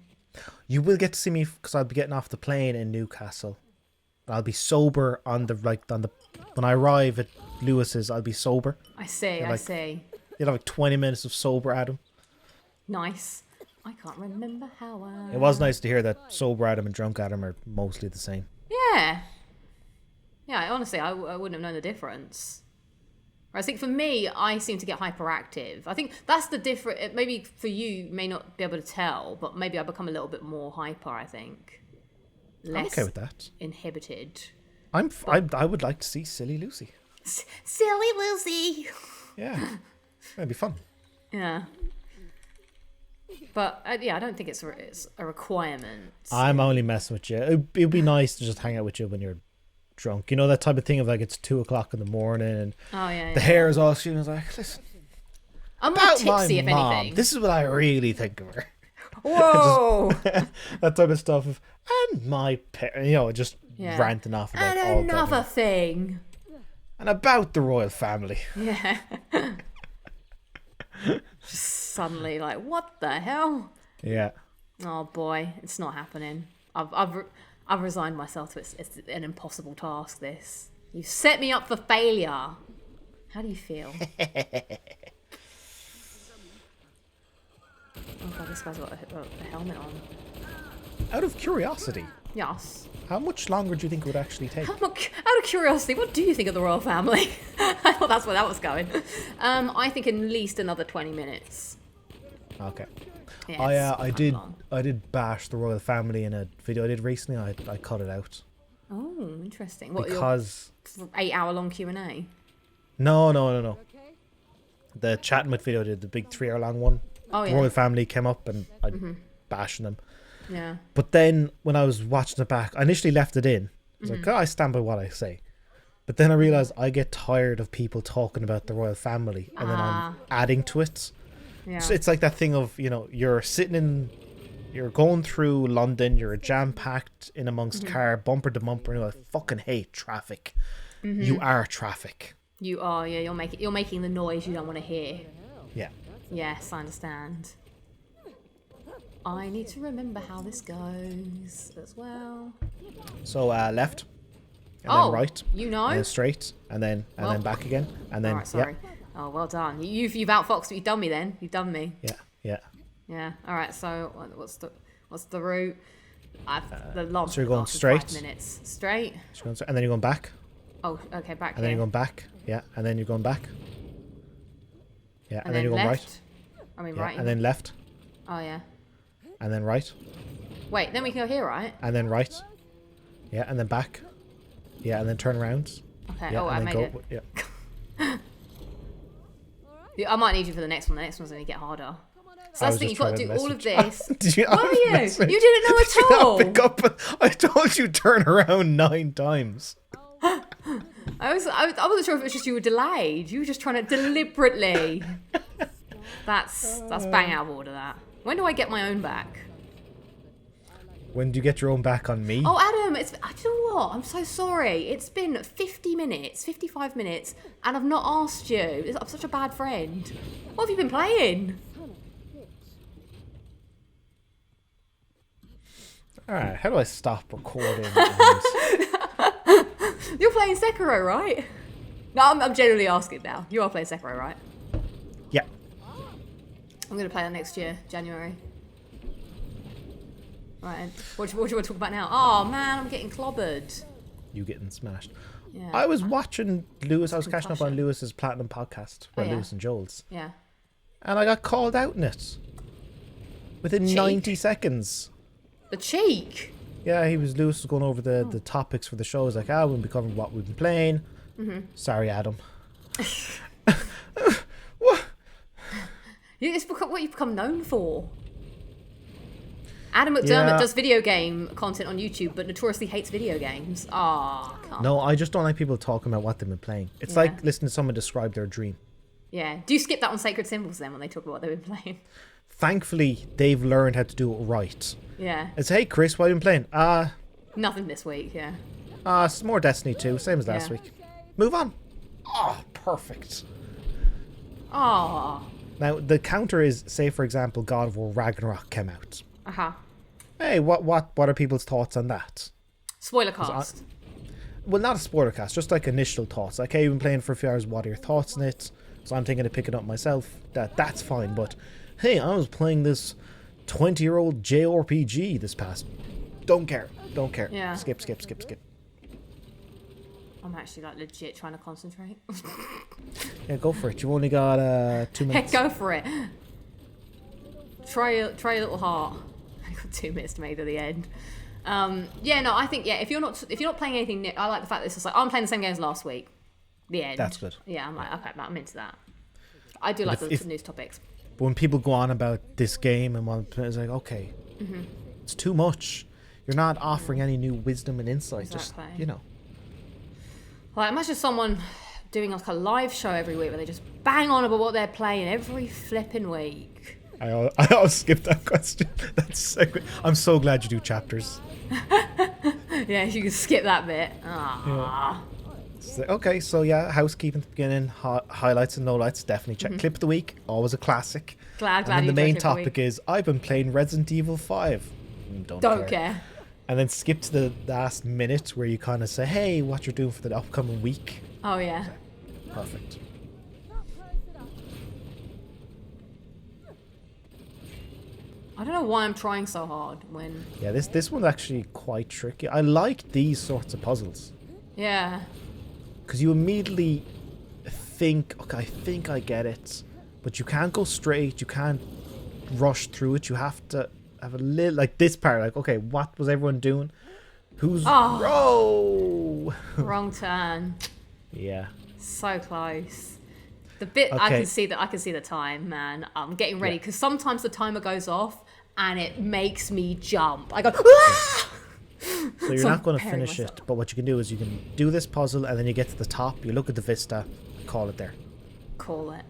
[SPEAKER 2] You will get to see me because I'll be getting off the plane in Newcastle. I'll be sober when I arrive at Lewis's. I'll be sober.
[SPEAKER 1] I see,
[SPEAKER 2] Yeah,
[SPEAKER 1] I
[SPEAKER 2] like-
[SPEAKER 1] see.
[SPEAKER 2] You'll have like 20 minutes of sober Adam.
[SPEAKER 1] Nice. I can't remember how I...
[SPEAKER 2] It was nice to hear that sober Adam and drunk Adam are mostly the same.
[SPEAKER 1] Yeah. Yeah, honestly, I wouldn't have known the difference. I think for me, I seem to get hyperactive. I think that's the difference. Maybe for you may not be able to tell, but maybe I become a little bit more hyper, I think. Less
[SPEAKER 2] I'm okay with that.
[SPEAKER 1] inhibited.
[SPEAKER 2] I would like to see Silly Lucy.
[SPEAKER 1] Silly Lucy!
[SPEAKER 2] Yeah. That'd be fun.
[SPEAKER 1] Yeah. But, yeah, I don't think it's a requirement.
[SPEAKER 2] I'm only messing with you. It'd be nice to just hang out with you when you're drunk. You know, that type of thing of like it's 2 o'clock in the morning and
[SPEAKER 1] Oh, yeah,
[SPEAKER 2] the hair is all shooting. I was like, listen,
[SPEAKER 1] I'm more
[SPEAKER 2] about my
[SPEAKER 1] tipsy, if
[SPEAKER 2] mom,
[SPEAKER 1] anything.
[SPEAKER 2] this is what I really think of her.
[SPEAKER 1] Whoa!
[SPEAKER 2] That type of stuff of, and my parents, you know, just
[SPEAKER 1] Yeah.
[SPEAKER 2] ranting off about all
[SPEAKER 1] And another
[SPEAKER 2] that.
[SPEAKER 1] thing.
[SPEAKER 2] And about the royal family.
[SPEAKER 1] Yeah. Just suddenly, like, what the hell?
[SPEAKER 2] Yeah.
[SPEAKER 1] Oh boy, it's not happening. I've resigned myself to it's an impossible task. This you've set me up for failure. How do you feel? Oh god, this guy's got a helmet on.
[SPEAKER 2] Out of curiosity,
[SPEAKER 1] Yes.
[SPEAKER 2] how much longer do you think it would actually take?
[SPEAKER 1] Out of curiosity, what do you think of the royal family? I thought that's where that was going. I think at least another 20 minutes.
[SPEAKER 2] Okay.
[SPEAKER 1] Yeah,
[SPEAKER 2] I
[SPEAKER 1] it's
[SPEAKER 2] did
[SPEAKER 1] long.
[SPEAKER 2] I did bash the royal family in a video I did recently. I cut it out
[SPEAKER 1] Oh, interesting. What,
[SPEAKER 2] because
[SPEAKER 1] your 8-hour-long Q&A?
[SPEAKER 2] no. The chatting with video I did the big 3-hour long one.
[SPEAKER 1] Oh,
[SPEAKER 2] The
[SPEAKER 1] yeah.
[SPEAKER 2] royal family came up and I bashing them.
[SPEAKER 1] Yeah.
[SPEAKER 2] But then when I was watching it back, I initially left it in. I was like, oh, I stand by what I say. But then I realized I get tired of people talking about the royal family and then I'm adding to it.
[SPEAKER 1] Yeah.
[SPEAKER 2] So it's like that thing of, you know, you're going through London, you're jam-packed in amongst car, bumper to bumper, and you're like, fucking hate traffic. You are traffic.
[SPEAKER 1] You are, yeah. You're making the noise you don't want to hear.
[SPEAKER 2] Yeah.
[SPEAKER 1] Yes, I understand. I need to remember how this goes as well.
[SPEAKER 2] So left, and then right,
[SPEAKER 1] you know.
[SPEAKER 2] and then straight, and then back again, and then
[SPEAKER 1] All right, sorry. Oh, well done. You've outfoxed me. You've done me then. You've done me.
[SPEAKER 2] Yeah.
[SPEAKER 1] Yeah. All right. So what's the route? The long.
[SPEAKER 2] So you're going
[SPEAKER 1] lasted
[SPEAKER 2] straight?
[SPEAKER 1] 5 minutes. Straight.
[SPEAKER 2] And then you're going back.
[SPEAKER 1] Oh, okay, back
[SPEAKER 2] And
[SPEAKER 1] here.
[SPEAKER 2] then you're going back. Yeah. And then you're going back. Yeah. And then you're going
[SPEAKER 1] left.
[SPEAKER 2] right.
[SPEAKER 1] I mean,
[SPEAKER 2] Yeah.
[SPEAKER 1] right.
[SPEAKER 2] And then left.
[SPEAKER 1] Oh, yeah.
[SPEAKER 2] And then right.
[SPEAKER 1] Wait, then we can go here, right?
[SPEAKER 2] And then right. Yeah. And then back. Yeah. And then turn around.
[SPEAKER 1] Okay.
[SPEAKER 2] Yeah.
[SPEAKER 1] Oh, I
[SPEAKER 2] and
[SPEAKER 1] made
[SPEAKER 2] then
[SPEAKER 1] it.
[SPEAKER 2] go. Yeah.
[SPEAKER 1] Yeah, I might need you for the next one. The next one's going to get harder. So
[SPEAKER 2] I
[SPEAKER 1] that's
[SPEAKER 2] was
[SPEAKER 1] the thing, you've
[SPEAKER 2] just
[SPEAKER 1] got to
[SPEAKER 2] trying
[SPEAKER 1] do all of
[SPEAKER 2] message.
[SPEAKER 1] this.
[SPEAKER 2] Did you?
[SPEAKER 1] Where are you?
[SPEAKER 2] Message.
[SPEAKER 1] You didn't know
[SPEAKER 2] Did you
[SPEAKER 1] at
[SPEAKER 2] not
[SPEAKER 1] all.
[SPEAKER 2] pick up? I told you turn around 9 times.
[SPEAKER 1] I wasn't sure if it was just you were delayed. You were just trying to deliberately. That's bang out of order, that. When do I get my own back?
[SPEAKER 2] When do you get your own back on me?
[SPEAKER 1] Oh, Adam, do you know what? I'm so sorry. It's been 50 minutes, 55 minutes, and I've not asked you. I'm such a bad friend. What have you been playing?
[SPEAKER 2] Alright, how do I stop recording?
[SPEAKER 1] You're playing Sekiro, right? No, I'm genuinely asking now. You are playing Sekiro, right?
[SPEAKER 2] Yeah.
[SPEAKER 1] I'm going to play that next year, January. Right, what do you want to talk about now? Oh, man, I'm getting clobbered.
[SPEAKER 2] You getting smashed.
[SPEAKER 1] Yeah.
[SPEAKER 2] I was watching Lewis, I was catching up on
[SPEAKER 1] Concussion.
[SPEAKER 2] Lewis's Platinum podcast,
[SPEAKER 1] Oh,
[SPEAKER 2] or
[SPEAKER 1] yeah.
[SPEAKER 2] Lewis and Joel's,
[SPEAKER 1] Yeah.
[SPEAKER 2] and I got called out in it. Within
[SPEAKER 1] Cheek.
[SPEAKER 2] 90 seconds.
[SPEAKER 1] The cheek.
[SPEAKER 2] Yeah, Lewis was going over the topics for the show. He's like, we'll be covering what we've been playing. Sorry, Adam. What?
[SPEAKER 1] It's what you've become known for. Adam McDermott
[SPEAKER 2] Yeah.
[SPEAKER 1] does video game content on YouTube, but notoriously hates video games. Ah, come on.
[SPEAKER 2] No, I just don't like people talking about what they've been playing. It's
[SPEAKER 1] Yeah.
[SPEAKER 2] like listening to someone describe their dream.
[SPEAKER 1] Yeah. Do you skip that on Sacred Symbols then when they talk about what they've been playing?
[SPEAKER 2] Thankfully, they've learned how to do it right.
[SPEAKER 1] Yeah.
[SPEAKER 2] It's, hey, Chris, what have you been playing?
[SPEAKER 1] Nothing this week, yeah.
[SPEAKER 2] It's more Destiny 2, same as last
[SPEAKER 1] Yeah.
[SPEAKER 2] week. Move on. Oh, perfect.
[SPEAKER 1] Ah.
[SPEAKER 2] Now, the counter is, say, for example, God of War Ragnarok came out.
[SPEAKER 1] Uh-huh.
[SPEAKER 2] Hey, what are people's thoughts on that?
[SPEAKER 1] Spoiler cast.
[SPEAKER 2] Well, not a spoiler cast, just like initial thoughts. Like, hey, you've been playing for a few hours, what are your thoughts on it? So I'm thinking of picking up myself. That's fine, but hey, I was playing this 20-year-old JRPG this past. Don't care.
[SPEAKER 1] Yeah.
[SPEAKER 2] Skip.
[SPEAKER 1] I'm actually like legit trying to concentrate.
[SPEAKER 2] Yeah, go for it. You've only got 2
[SPEAKER 1] Heck,
[SPEAKER 2] minutes.
[SPEAKER 1] go for it. Try a little heart. I've got 2 minutes to make it to the end. Yeah, no, I think if you're not playing anything new, I like the fact that it's just like I'm playing the same game as last week. The end.
[SPEAKER 2] That's good.
[SPEAKER 1] Yeah, I'm like, okay, I'm into that. I do like the news topics.
[SPEAKER 2] But when people go on about this game and want to play, it's like, okay, it's too much. You're not offering any new wisdom and insight.
[SPEAKER 1] Exactly.
[SPEAKER 2] Just,
[SPEAKER 1] Like, imagine someone doing like a live show every week where they just bang on about what they're playing every flipping week.
[SPEAKER 2] I'll skip that question. That's so good. I'm so glad you do chapters.
[SPEAKER 1] Yeah, you can skip that bit. Ah.
[SPEAKER 2] Okay, so yeah, housekeeping at the beginning, highlights and lowlights, definitely check. Clip of the week, always a classic.
[SPEAKER 1] Glad
[SPEAKER 2] And then
[SPEAKER 1] you
[SPEAKER 2] the main
[SPEAKER 1] enjoyed Clip of the
[SPEAKER 2] topic is, I've been playing Resident Evil 5.
[SPEAKER 1] Don't care.
[SPEAKER 2] And then skip to the last minute where you kind of say, hey, what you're doing for the upcoming week.
[SPEAKER 1] Oh yeah.
[SPEAKER 2] Perfect.
[SPEAKER 1] I don't know why I'm trying so hard when.
[SPEAKER 2] Yeah, this one's actually quite tricky. I like these sorts of puzzles.
[SPEAKER 1] Yeah.
[SPEAKER 2] Because you immediately think, okay, I think I get it. But you can't go straight. You can't rush through it. You have to have a little, like this part, like, okay, what was everyone doing? Who's...
[SPEAKER 1] Oh.
[SPEAKER 2] Row!
[SPEAKER 1] Wrong turn.
[SPEAKER 2] Yeah.
[SPEAKER 1] So close. The bit I
[SPEAKER 2] Okay.
[SPEAKER 1] can see the time, man. I'm getting ready because sometimes the timer goes off and it makes me jump. I go. "Ah!"
[SPEAKER 2] So you're
[SPEAKER 1] So
[SPEAKER 2] not going to
[SPEAKER 1] preparing
[SPEAKER 2] finish
[SPEAKER 1] myself.
[SPEAKER 2] it, but what you can do is you can do this puzzle and then you get to the top, you look at the vista, call it there.
[SPEAKER 1] Call it.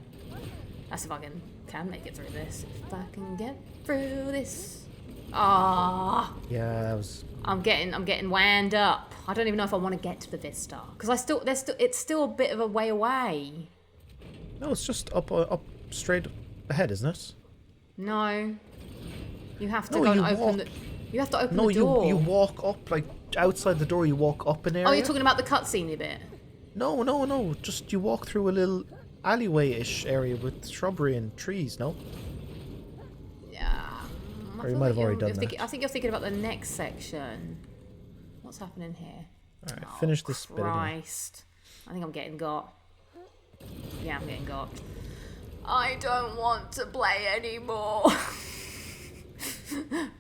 [SPEAKER 1] That's if I can make it through this. If I can get through this. Ah.
[SPEAKER 2] Yeah, that was...
[SPEAKER 1] I'm getting wound up. I don't even know if I want to get to the vista because it's still a bit of a way away.
[SPEAKER 2] No, it's just up straight ahead, isn't it?
[SPEAKER 1] No, you have to
[SPEAKER 2] No,
[SPEAKER 1] go and
[SPEAKER 2] you
[SPEAKER 1] open
[SPEAKER 2] walk.
[SPEAKER 1] the. You have to open
[SPEAKER 2] No,
[SPEAKER 1] the door.
[SPEAKER 2] you walk up, like, outside the door, you walk up an area.
[SPEAKER 1] Oh, you're talking about the cutscene bit.
[SPEAKER 2] No. Just you walk through a little alleyway-ish area with shrubbery and trees, no?
[SPEAKER 1] Yeah,
[SPEAKER 2] Or you might have already done that.
[SPEAKER 1] I think you're thinking about the next section. What's happening here?
[SPEAKER 2] Alright, finish this bit.
[SPEAKER 1] Christ. I think I'm getting got. Yeah, I'm getting got. I don't want to play anymore.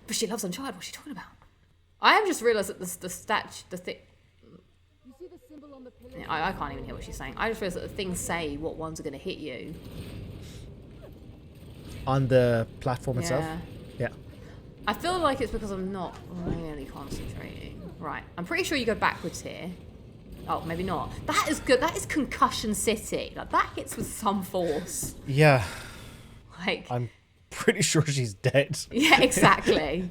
[SPEAKER 1] But she loves Uncharted. What's she talking about? I have just realised that the thing.
[SPEAKER 3] You see the symbol on the pillar?
[SPEAKER 1] Yeah, I can't even hear what she's saying. I just realised that the things say what ones are going to hit you.
[SPEAKER 2] On the platform itself? Yeah.
[SPEAKER 1] I feel like it's because I'm not really concentrating. Right. I'm pretty sure you go backwards here. Oh, maybe not. That is good. That is Concussion City. Like, that hits with some force.
[SPEAKER 2] Yeah.
[SPEAKER 1] Like,
[SPEAKER 2] I'm pretty sure she's dead.
[SPEAKER 1] yeah, exactly.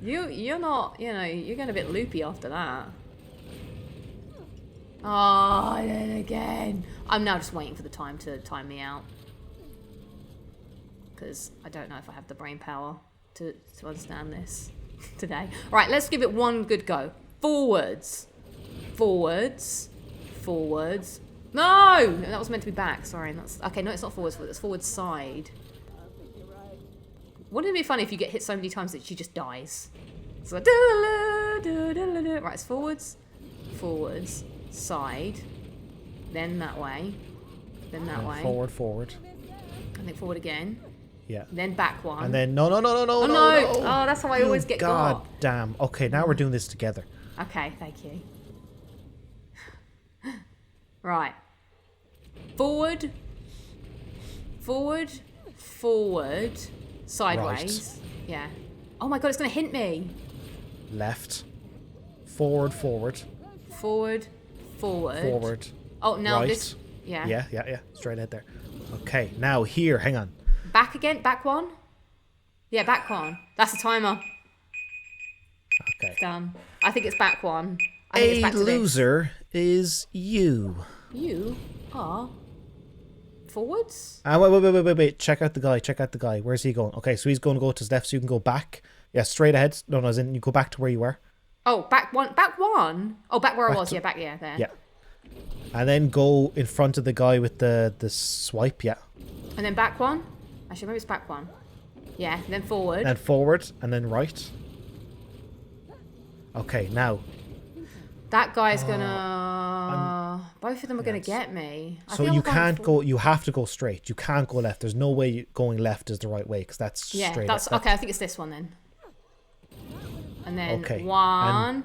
[SPEAKER 1] You're not, you know, you're getting a bit loopy after that. Oh, I did it again. I'm now just waiting for the time to time me out. Because I don't know if I have the brain power to understand this today. Right, let's give it one good go. Forwards. Forwards. Forwards. No! That was meant to be back. Sorry. That's okay, no, it's not forwards. It's forward side. Wouldn't it be funny if you get hit so many times that she just dies? It's like, right, it's forwards. Forwards. Side. Then that way. Then that way.
[SPEAKER 2] Forward, forward.
[SPEAKER 1] And then forward again.
[SPEAKER 2] Yeah.
[SPEAKER 1] Then back one.
[SPEAKER 2] And then no.
[SPEAKER 1] Oh, no. Oh, that's how I always get
[SPEAKER 2] God
[SPEAKER 1] got.
[SPEAKER 2] damn. Okay, now we're doing this together.
[SPEAKER 1] Okay, thank you. Right. Forward. Forward. Forward. Sideways. Right. Yeah. Oh my god, it's going to hint me.
[SPEAKER 2] Left. Forward, forward.
[SPEAKER 1] Forward. Forward.
[SPEAKER 2] Forward.
[SPEAKER 1] Oh, now
[SPEAKER 2] right.
[SPEAKER 1] this. Yeah.
[SPEAKER 2] Yeah. Straight ahead there. Okay, now here, hang on.
[SPEAKER 1] Back again? Back one? Yeah, back one. That's the timer.
[SPEAKER 2] Okay.
[SPEAKER 1] Done. I think it's back one. I think it's back to
[SPEAKER 2] loser is you.
[SPEAKER 1] You are forwards?
[SPEAKER 2] Wait. Check out the guy. Where's he going? Okay, so he's going to go to his left so you can go back. Yeah, straight ahead. No, as in you go back to where you were.
[SPEAKER 1] Oh, back one? Oh, back where I was. Yeah, back, yeah, there.
[SPEAKER 2] Yeah. And then go in front of the guy with the swipe, yeah.
[SPEAKER 1] And then back one? Actually, maybe it's back one. Yeah, then forward.
[SPEAKER 2] And forward, and then right. Okay, now.
[SPEAKER 1] That guy's gonna... Both of them are gonna get me.
[SPEAKER 2] So you can't go... You have to go straight. You can't go left. There's no way going left is the right way, because that's straight.
[SPEAKER 1] Yeah, that's... Okay, I think it's this one then. And then
[SPEAKER 2] okay.
[SPEAKER 1] 1,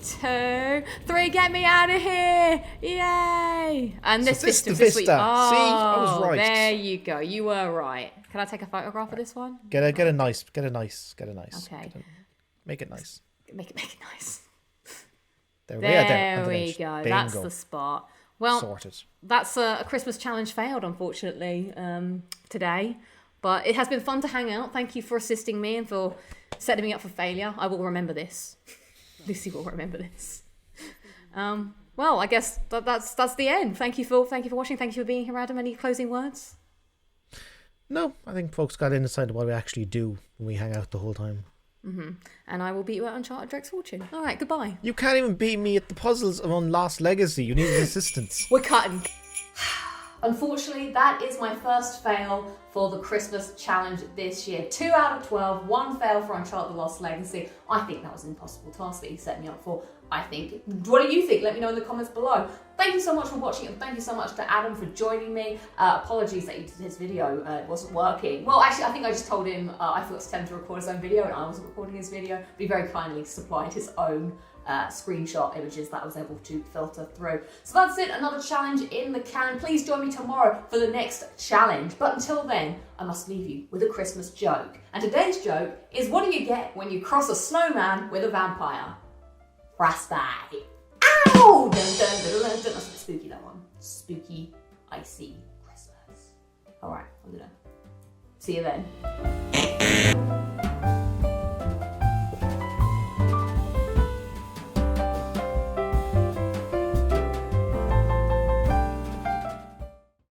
[SPEAKER 1] 2, 3, get me out of here! Yay! And this
[SPEAKER 2] Vista.
[SPEAKER 1] Oh,
[SPEAKER 2] See, I was right.
[SPEAKER 1] There you go. You were right. Can I take a photograph of this one?
[SPEAKER 2] Get a nice.
[SPEAKER 1] Okay.
[SPEAKER 2] Make it nice.
[SPEAKER 1] Make it nice.
[SPEAKER 2] There
[SPEAKER 1] we go. That's the spot. Well,
[SPEAKER 2] sorted.
[SPEAKER 1] That's a Christmas challenge failed, unfortunately, today. But it has been fun to hang out. Thank you for assisting me and for setting me up for failure. I will remember this. Lucy will remember this. Well, I guess that's the end. Thank you for watching. Thank you for being here, Adam. Any closing words?
[SPEAKER 2] No, I think folks got insight of what we actually do when we hang out the whole time.
[SPEAKER 1] Mm-hmm. And I will beat you at Uncharted Drake's Fortune. All right, goodbye.
[SPEAKER 2] You can't even beat me at the puzzles of Lost Legacy. You need assistance.
[SPEAKER 1] We're cutting. Unfortunately, that is my first fail for the Christmas challenge this year. 2 out of 12, 1 fail for Uncharted The Lost Legacy. I think that was an impossible task that you set me up for. I think. What do you think? Let me know in the comments below. Thank you so much for watching, and thank you so much to Adam for joining me. Apologies that his video wasn't working. Well, actually, I think I just told him I forgot to tell him to record his own video, and I wasn't recording his video. But he very kindly supplied his own screenshot images that I was able to filter through. So that's it, another challenge in the can. Please join me tomorrow for the next challenge. But until then, I must leave you with a Christmas joke. And today's joke is, what do you get when you cross a snowman with a vampire? Frostbite. Ow! Dun, dun, dun, dun, dun. That's a bit spooky, that one. Spooky, icy Christmas. Alright, I'm gonna see you then.